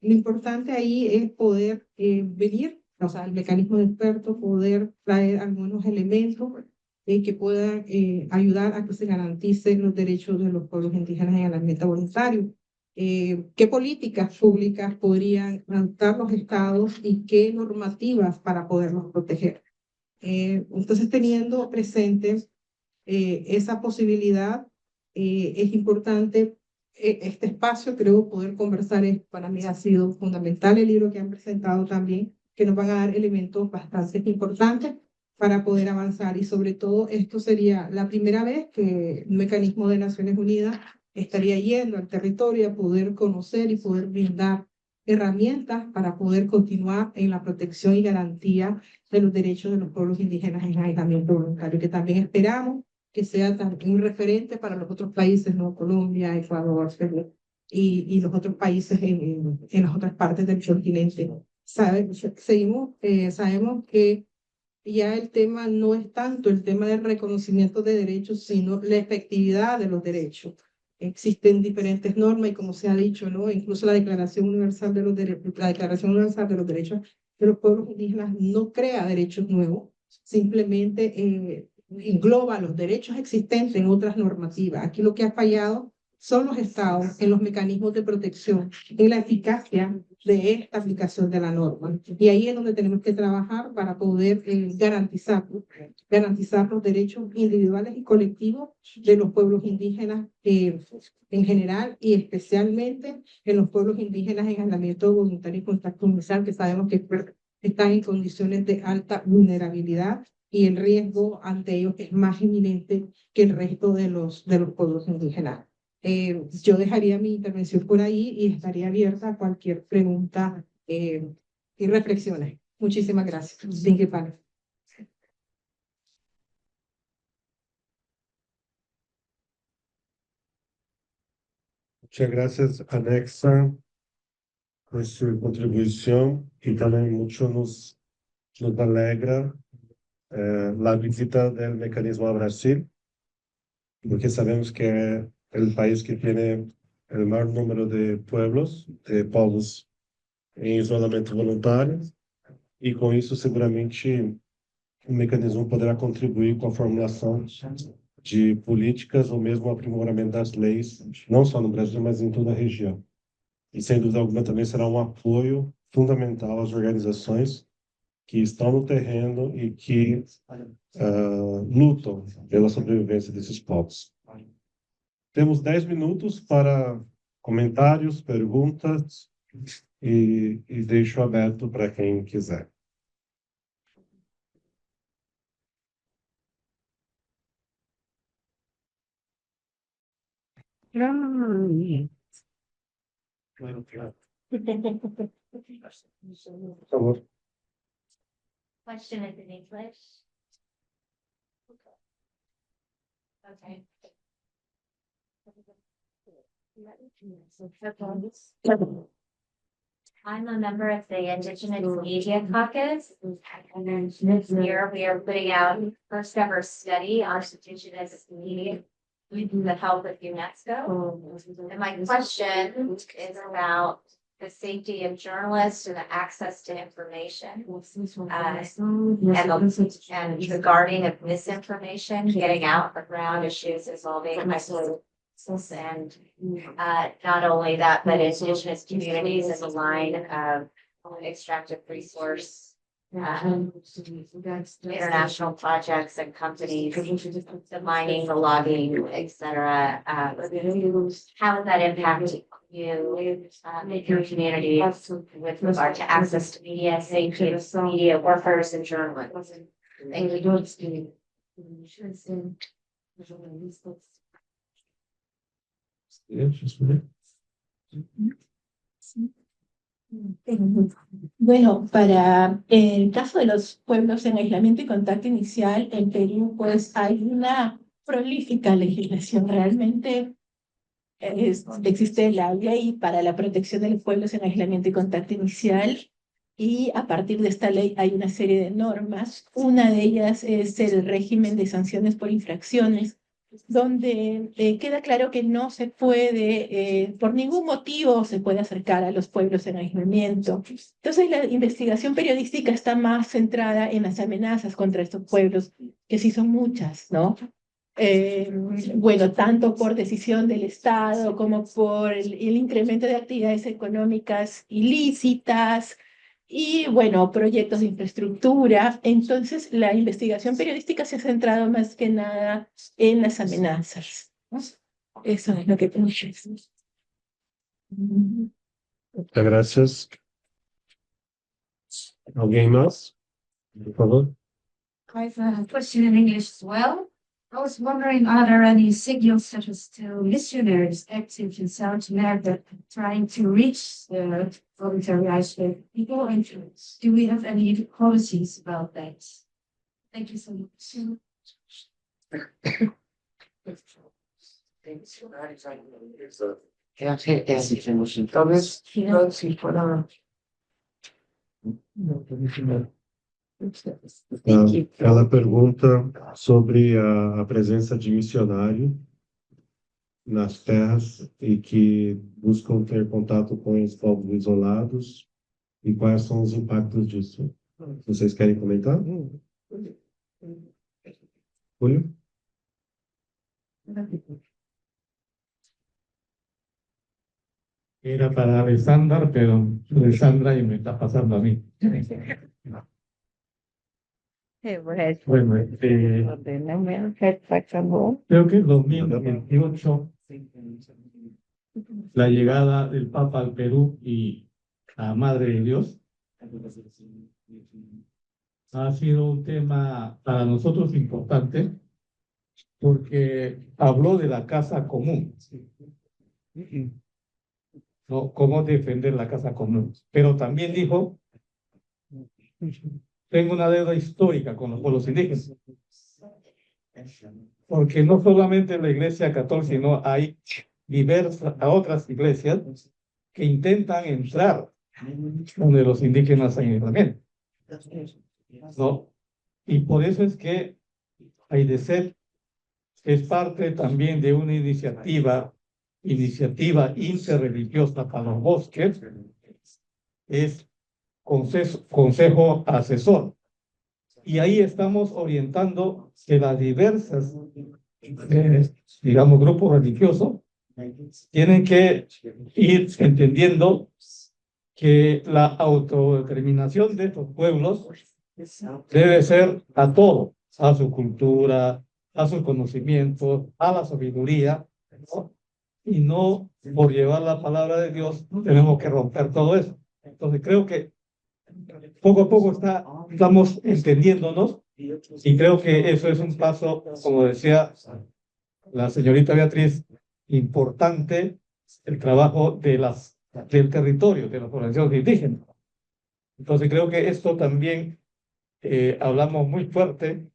lo importante ahí es poder venir, o sea, el mecanismo de expertos, poder traer algunos elementos que puedan ayudar a que se garanticen los derechos de los pueblos indígenas en el ambiente voluntario. ¿Qué políticas públicas podrían adoptar los estados y qué normativas para poderlos proteger? Entonces, teniendo presente esa posibilidad, es importante este espacio, creo, poder conversar, para mí ha sido fundamental el libro que han presentado también, que nos van a dar elementos bastante importantes para poder avanzar, y sobre todo esto sería la primera vez que un mecanismo de Naciones Unidas estaría yendo al territorio a poder conocer y poder brindar herramientas para poder continuar en la protección y garantía de los derechos de los pueblos indígenas en aislamiento voluntario, que también esperamos que sea un referente para los otros países, ¿no? Colombia, Ecuador, Perú, y los otros países en las otras partes del continente. Sabemos que ya el tema no es tanto el tema del reconocimiento de derechos, sino la efectividad de los derechos. Existen diferentes normas y, como se ha dicho, ¿no? Incluso la Declaración Universal de los Derechos de los Pueblos Indígenas no crea derechos nuevos, simplemente engloba los derechos existentes en otras normativas. Aquí lo que ha fallado son los estados en los mecanismos de protección, en la eficacia de esta aplicación de la norma. Y ahí es donde tenemos que trabajar para poder garantizar los derechos individuales y colectivos de los pueblos indígenas en general, y especialmente en los pueblos indígenas en aislamiento voluntario y contacto inicial, que sabemos que están en condiciones de alta vulnerabilidad y el riesgo ante ellos es más inminente que el resto de los pueblos indígenas. Yo dejaría mi intervención por ahí y estaría abierta a cualquier pregunta y reflexiones. Muchísimas gracias. Thank Pablo. Muchas gracias, Alexa, por su contribución, y también mucho nos alegra la visita del mecanismo a Brasil, porque sabemos que es el país que tiene el mayor número de povos em isolamento voluntário, e com isso seguramente o mecanismo poderá contribuir com a formulação de políticas ou mesmo o aprimoramento das leis, não só no Brasil, mas em toda a região. E sem dúvida alguma também será um apoio fundamental às organizações que estão no terreno e que lutam pela sobrevivência desses povos. Temos 10 minutos para comentários, perguntas, e deixo aberto para quem quiser. Por favor. Question is in English. Okay. I'm a member of the Indigenous Media Caucus, and then this year we are putting out first ever study on Indigenous media with the help of UNESCO. And my question is about the safety of journalists and the access to information, and regarding of misinformation getting out around issues involving and not only that, but Indigenous communities as a line of extractive resource, international projects and companies, the mining, the logging, etc. How is that impacting you, your community with regard to access to media, safety of media workers and journalists? Thank you. Bueno, para el caso de los pueblos en aislamiento y contacto inicial en Perú, pues hay una prolífica legislación. Realmente existe la ley para la protección de los pueblos en aislamiento y contacto inicial, y a partir de esta ley hay una serie de normas. Una de ellas es el régimen de sanciones por infracciones donde queda claro que no se puede, por ningún motivo se puede acercar a los pueblos en aislamiento. Entonces la investigación periodística está más centrada en las amenazas contra estos pueblos, que sí son muchas, ¿no? Bueno, tanto por decisión del Estado como por el incremento de actividades económicas ilícitas y, bueno, proyectos de infraestructura. Entonces, la investigación periodística se ha centrado más que nada en las amenazas, ¿no? Eso es lo que pienso. Muchas gracias. ¿Alguien más? Por favor. I have a question in English as well. I was wondering, are there any signals such as to missionaries active in South America trying to reach the voluntary isolated people? And do we have any policies about that? Thank you so much. Ela pergunta sobre a presença de missionário nas terras e que buscam ter contato com os povos isolados e quais são os impactos disso. Vocês querem comentar? Julio? Era para Alessandra, pero Alessandra y me está pasando a mí. Bueno, creo que en 2028, la llegada del Papa al Perú y la Madre de Dios ha sido un tema para nosotros importante porque habló de la casa común, ¿no? Cómo defender la casa común, pero también dijo: tengo una deuda histórica con los pueblos indígenas, porque no solamente la Iglesia Católica, sino hay diversas otras iglesias que intentan entrar donde los indígenas hay también, ¿no? Y por eso es que AIDESET es parte también de una iniciativa interreligiosa para los bosques, es consejo asesor. Y ahí estamos orientando que las diversas, digamos, grupos religiosos tienen que ir entendiendo que la autodeterminación de estos pueblos debe ser a todo, a su cultura, a sus conocimientos, a la sabiduría, ¿no? Y no por llevar la palabra de Dios tenemos que romper todo eso. Entonces creo que poco a poco estamos entendiéndonos y creo que eso es un paso, como decía la señorita Beatriz, importante, el trabajo del territorio, de las poblaciones indígenas. Entonces creo que esto también hablamos muy fuerte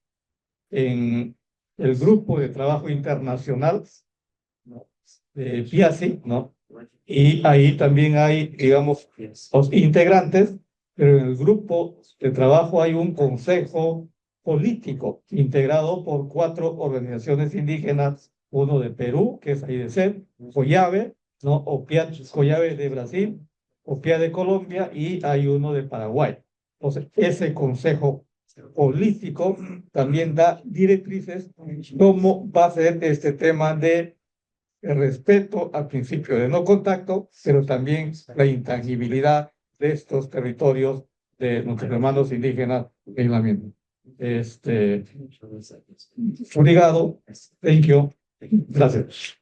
en el grupo de trabajo internacional de PIASI, ¿no? Y ahí también hay, digamos, los integrantes, pero en el grupo de trabajo hay un consejo político integrado por 4 organizaciones indígenas, uno de Perú, que es AIDESET, COIABE, ¿no? OPIA, COIABE de Brasil, OPIA de Colombia, y hay uno de Paraguay. Entonces, ese consejo político también da directrices cómo va a ser este tema de el respeto al principio de no contacto, pero también la intangibilidad de estos territorios de nuestros hermanos indígenas de aislamiento. Obrigado. Thank you. Gracias.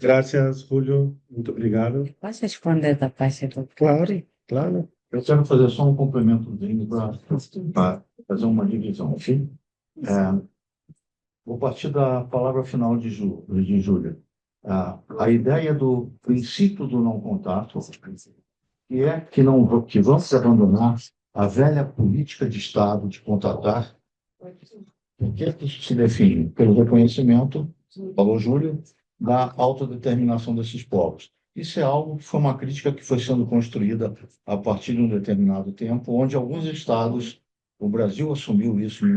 Gracias, Julio. Muito obrigado. Posso responder da parte do... Claro, claro. Eu quero fazer só um complementozinho para fazer uma divisão, ok? Vou partir da palavra final de Júlia. A ideia do princípio do não contato, que é que vamos abandonar a velha política de Estado de contatar, que se define pelo reconhecimento, falou Júlia, da autodeterminação desses povos. Isso é algo que foi uma crítica que foi sendo construída a partir de um determinado tempo, onde alguns estados, o Brasil assumiu isso em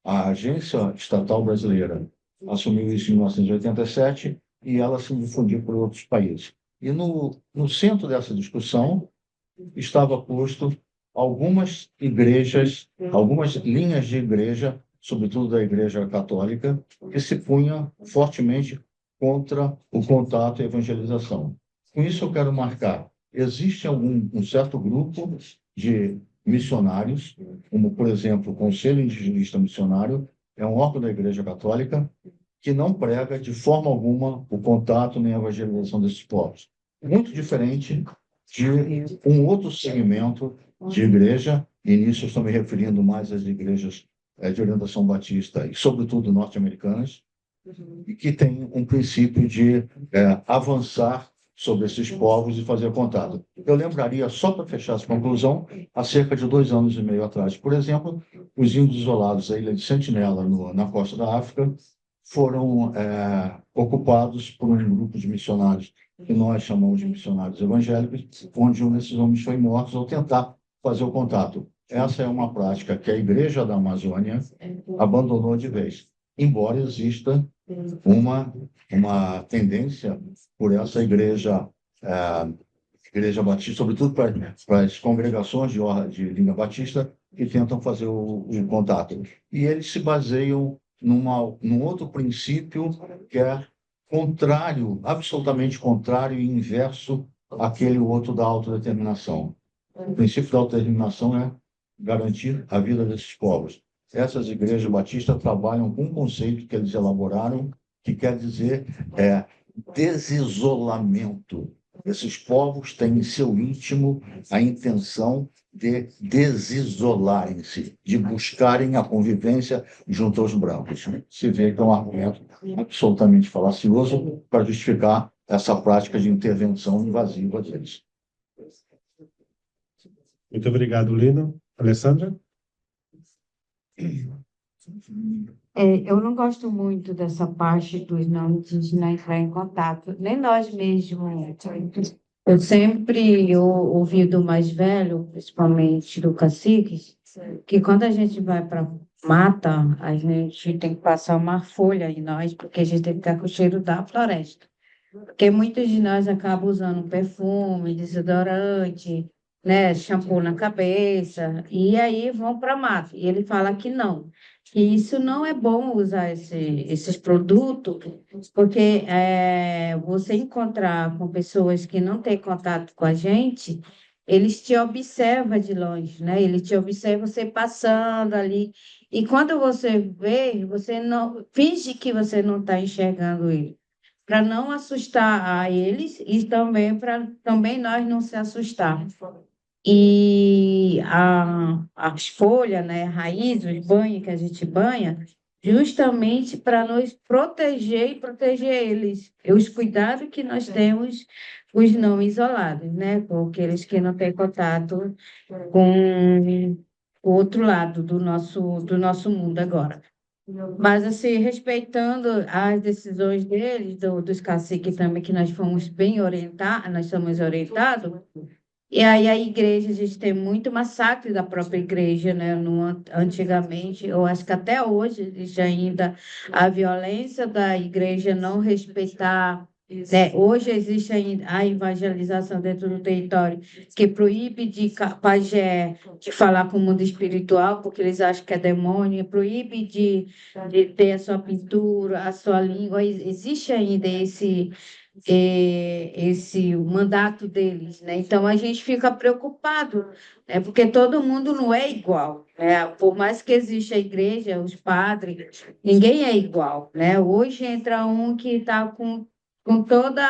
A Agência Estatal Brasileira assumiu isso em 1987 e ela se difundiu por outros países. E no centro dessa discussão estava posto algumas igrejas, algumas linhas de igreja, sobretudo da Igreja Católica, que se punha fortemente contra o contato e a evangelização. Com isso, eu quero marcar: existe um certo grupo de missionários, como, por exemplo, o Conselho Indigenista Missionário, é um órgão da Igreja Católica que não prega de forma alguma o contato nem a evangelização desses povos. Muito diferente de um outro segmento de igreja, e nisso eu estou me referindo mais às igrejas de orientação batista e, sobretudo, norte-americanas, e que tem um princípio de avançar sobre esses povos e fazer contato. Eu lembraria, só para fechar essa conclusão, há cerca de 2 anos e meio atrás, por exemplo, os índios isolados da ilha de Sentinela, na costa da África, foram ocupados por um grupo de missionários que nós chamamos de missionários evangélicos, onde um desses homens foi morto ao tentar fazer o contato. Essa é uma prática que a Igreja da Amazônia abandonou de vez, embora exista uma tendência por essa igreja batista, sobretudo para as congregações de língua batista, que tentam fazer o contato. E eles se baseiam num outro princípio que é contrário, absolutamente contrário e inverso àquele outro da autodeterminação. O princípio da autodeterminação é garantir a vida desses povos. Essas igrejas batistas trabalham com um conceito que eles elaboraram, que quer dizer desisolamento. Esses povos têm em seu íntimo a intenção de desisolarem-se, de buscarem a convivência junto aos brancos. Se vê que é um argumento absolutamente falacioso para justificar essa prática de intervenção invasiva deles. Muito obrigado, Lino. Alessandra? Eu não gosto muito dessa parte dos não indígenas entrar em contato, nem nós mesmos. Eu sempre ouvi do mais velho, principalmente do cacique, que quando a gente vai para mata, a gente tem que passar uma folha em nós, porque a gente tem que ficar com o cheiro da floresta. Porque muitos de nós acabam usando perfume, desodorante, né, shampoo na cabeça, e aí vão para a mata. E ele fala que não, que isso não é bom usar esses produtos, porque você encontrar com pessoas que não têm contato com a gente, eles te observam de longe, né? Ele te observa você passando ali, e quando você vê, você não finge que você não está enxergando ele, para não assustar a eles e também para também nós não se assustar. E as folhas, né, raiz, os banhos que a gente banha, justamente para nos proteger e proteger eles. E os cuidados que nós temos com os não isolados, né, com aqueles que não têm contato com o outro lado do nosso mundo agora. Mas, assim, respeitando as decisões deles, dos caciques também, que nós fomos bem orientados, nós somos orientados, e aí a igreja, a gente tem muito massacre da própria igreja, né? Antigamente, eu acho que até hoje existe ainda a violência da igreja não respeitar, né? Hoje existe ainda a evangelização dentro do território, que proíbe pajé de falar com o mundo espiritual, porque eles acham que é demônio, proíbe de ter a sua pintura, a sua língua. Existe ainda esse mandato deles, né? Então a gente fica preocupado, né? Porque todo mundo não é igual, né? Por mais que exista a igreja, os padres, ninguém é igual, né? Hoje entra um que está com todo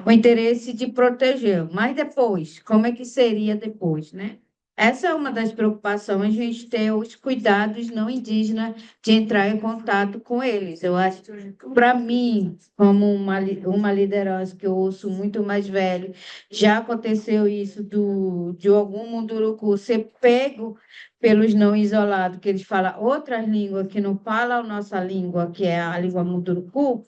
o interesse de proteger, mas depois, como é que seria depois, né? Essa é uma das preocupações, a gente ter os cuidados não indígenas de entrar em contato com eles. Eu acho, para mim, como uma liderança que eu ouço muito mais velho, já aconteceu isso de algum munduruku ser pego pelos não isolados, que eles falam outras línguas que não falam a nossa língua, que é a língua Munduruku,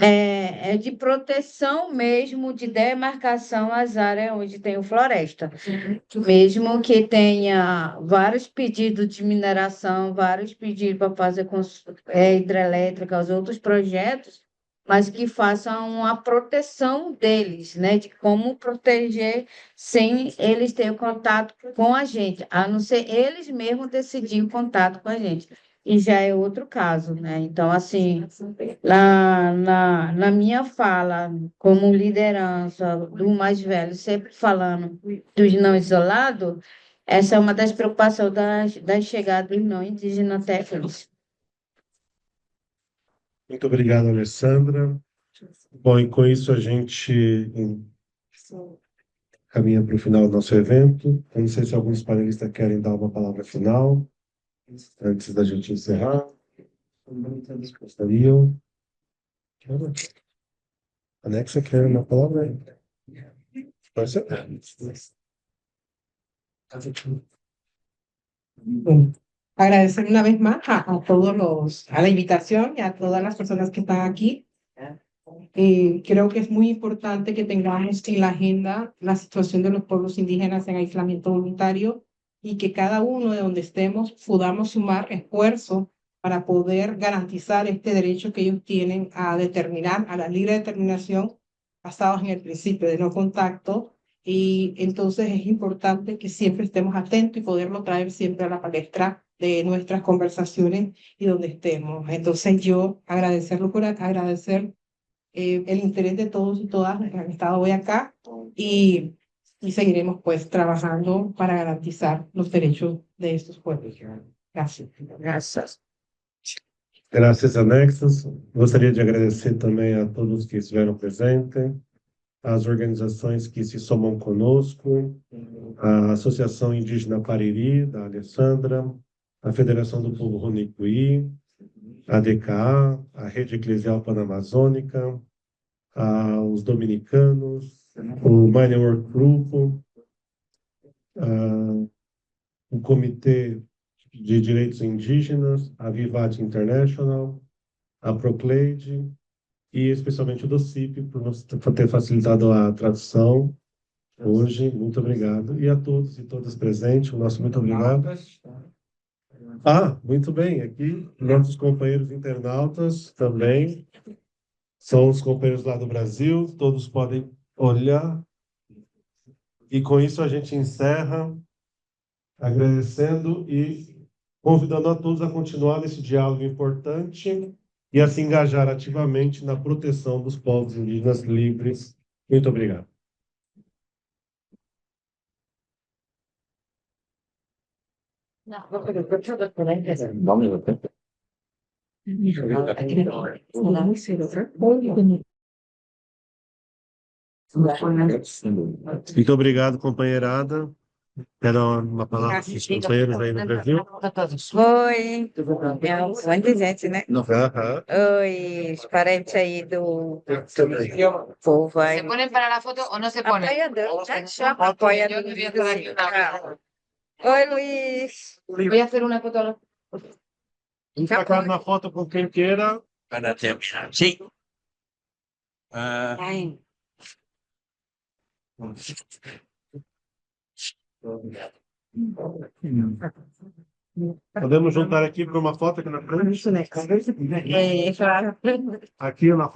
é de proteção mesmo, de demarcação às áreas onde tem o floresta. Mesmo que tenha vários pedidos de mineração, vários pedidos para fazer hidrelétrica, os outros projetos, mas que façam a proteção deles, né? De como proteger sem eles terem contato com a gente, a não ser eles mesmos decidirem o contato com a gente. E já é outro caso, né? Então, assim, na minha fala, como liderança do mais velho, sempre falando dos não isolados, essa é uma das preocupações da chegada dos não indígenas até eles. Muito obrigado, Alessandra. Bom, e com isso a gente caminha para o final do nosso evento. Eu não sei se alguns panelistas querem dar uma palavra final, antes da gente encerrar. Gostariam? Anexa, quer uma palavra? Pode ser. Agradecer una vez más a todos a la invitación y a todas las personas que están aquí. Creo que es muy importante que tengamos en la agenda la situación de los pueblos indígenas en aislamiento voluntario y que cada uno de donde estemos podamos sumar esfuerzo para poder garantizar este derecho que ellos tienen a determinar, a la libre determinación, basados en el principio de no contacto. Y entonces es importante que siempre estemos atentos y poderlo traer siempre a la palestra de nuestras conversaciones y donde estemos. Entonces yo agradecer el interés de todos y todas que han estado hoy acá y seguiremos pues trabajando para garantizar los derechos de estos pueblos. Gracias. Graças. Graças, Anexas. Gostaria de agradecer também a todos que estiveram presentes, as organizações que se somam conosco, a Associação Indígena Pariri, da Alessandra, a Federação do Povo Ronicuí, a DKA, a Rede Eclesial Panamazônica, os dominicanos, o Mining Work Group, o Comitê de Direitos Indígenas, a Vivat International, a Procleide e especialmente o do CIP por ter facilitado a tradução hoje. Muito obrigado. E a todos e todas presentes, o nosso muito obrigado. Muito bem, aqui nossos companheiros internautas também são os companheiros lá do Brasil, todos podem olhar. E com isso a gente encerra, agradecendo e convidando a todos a continuar nesse diálogo importante e a se engajar ativamente na proteção dos povos indígenas livres. Muito obrigado. Muito obrigado, companheirada. Quer dar uma palavra para os companheiros aí no Brasil? Oi, é um monte de gente, né? Aham. Oi, os parentes aí do povo aí. ¿Se ponen para la foto o no se ponen? Apoiador, apoiador. Yo voy a hacer aquí una. Oi, Luiz. Voy a hacer una foto. Sacar na foto com quem queira. Para terminar, sim. Ai. Podemos juntar aqui para uma foto aqui na frente? É, claro. Aqui na foto.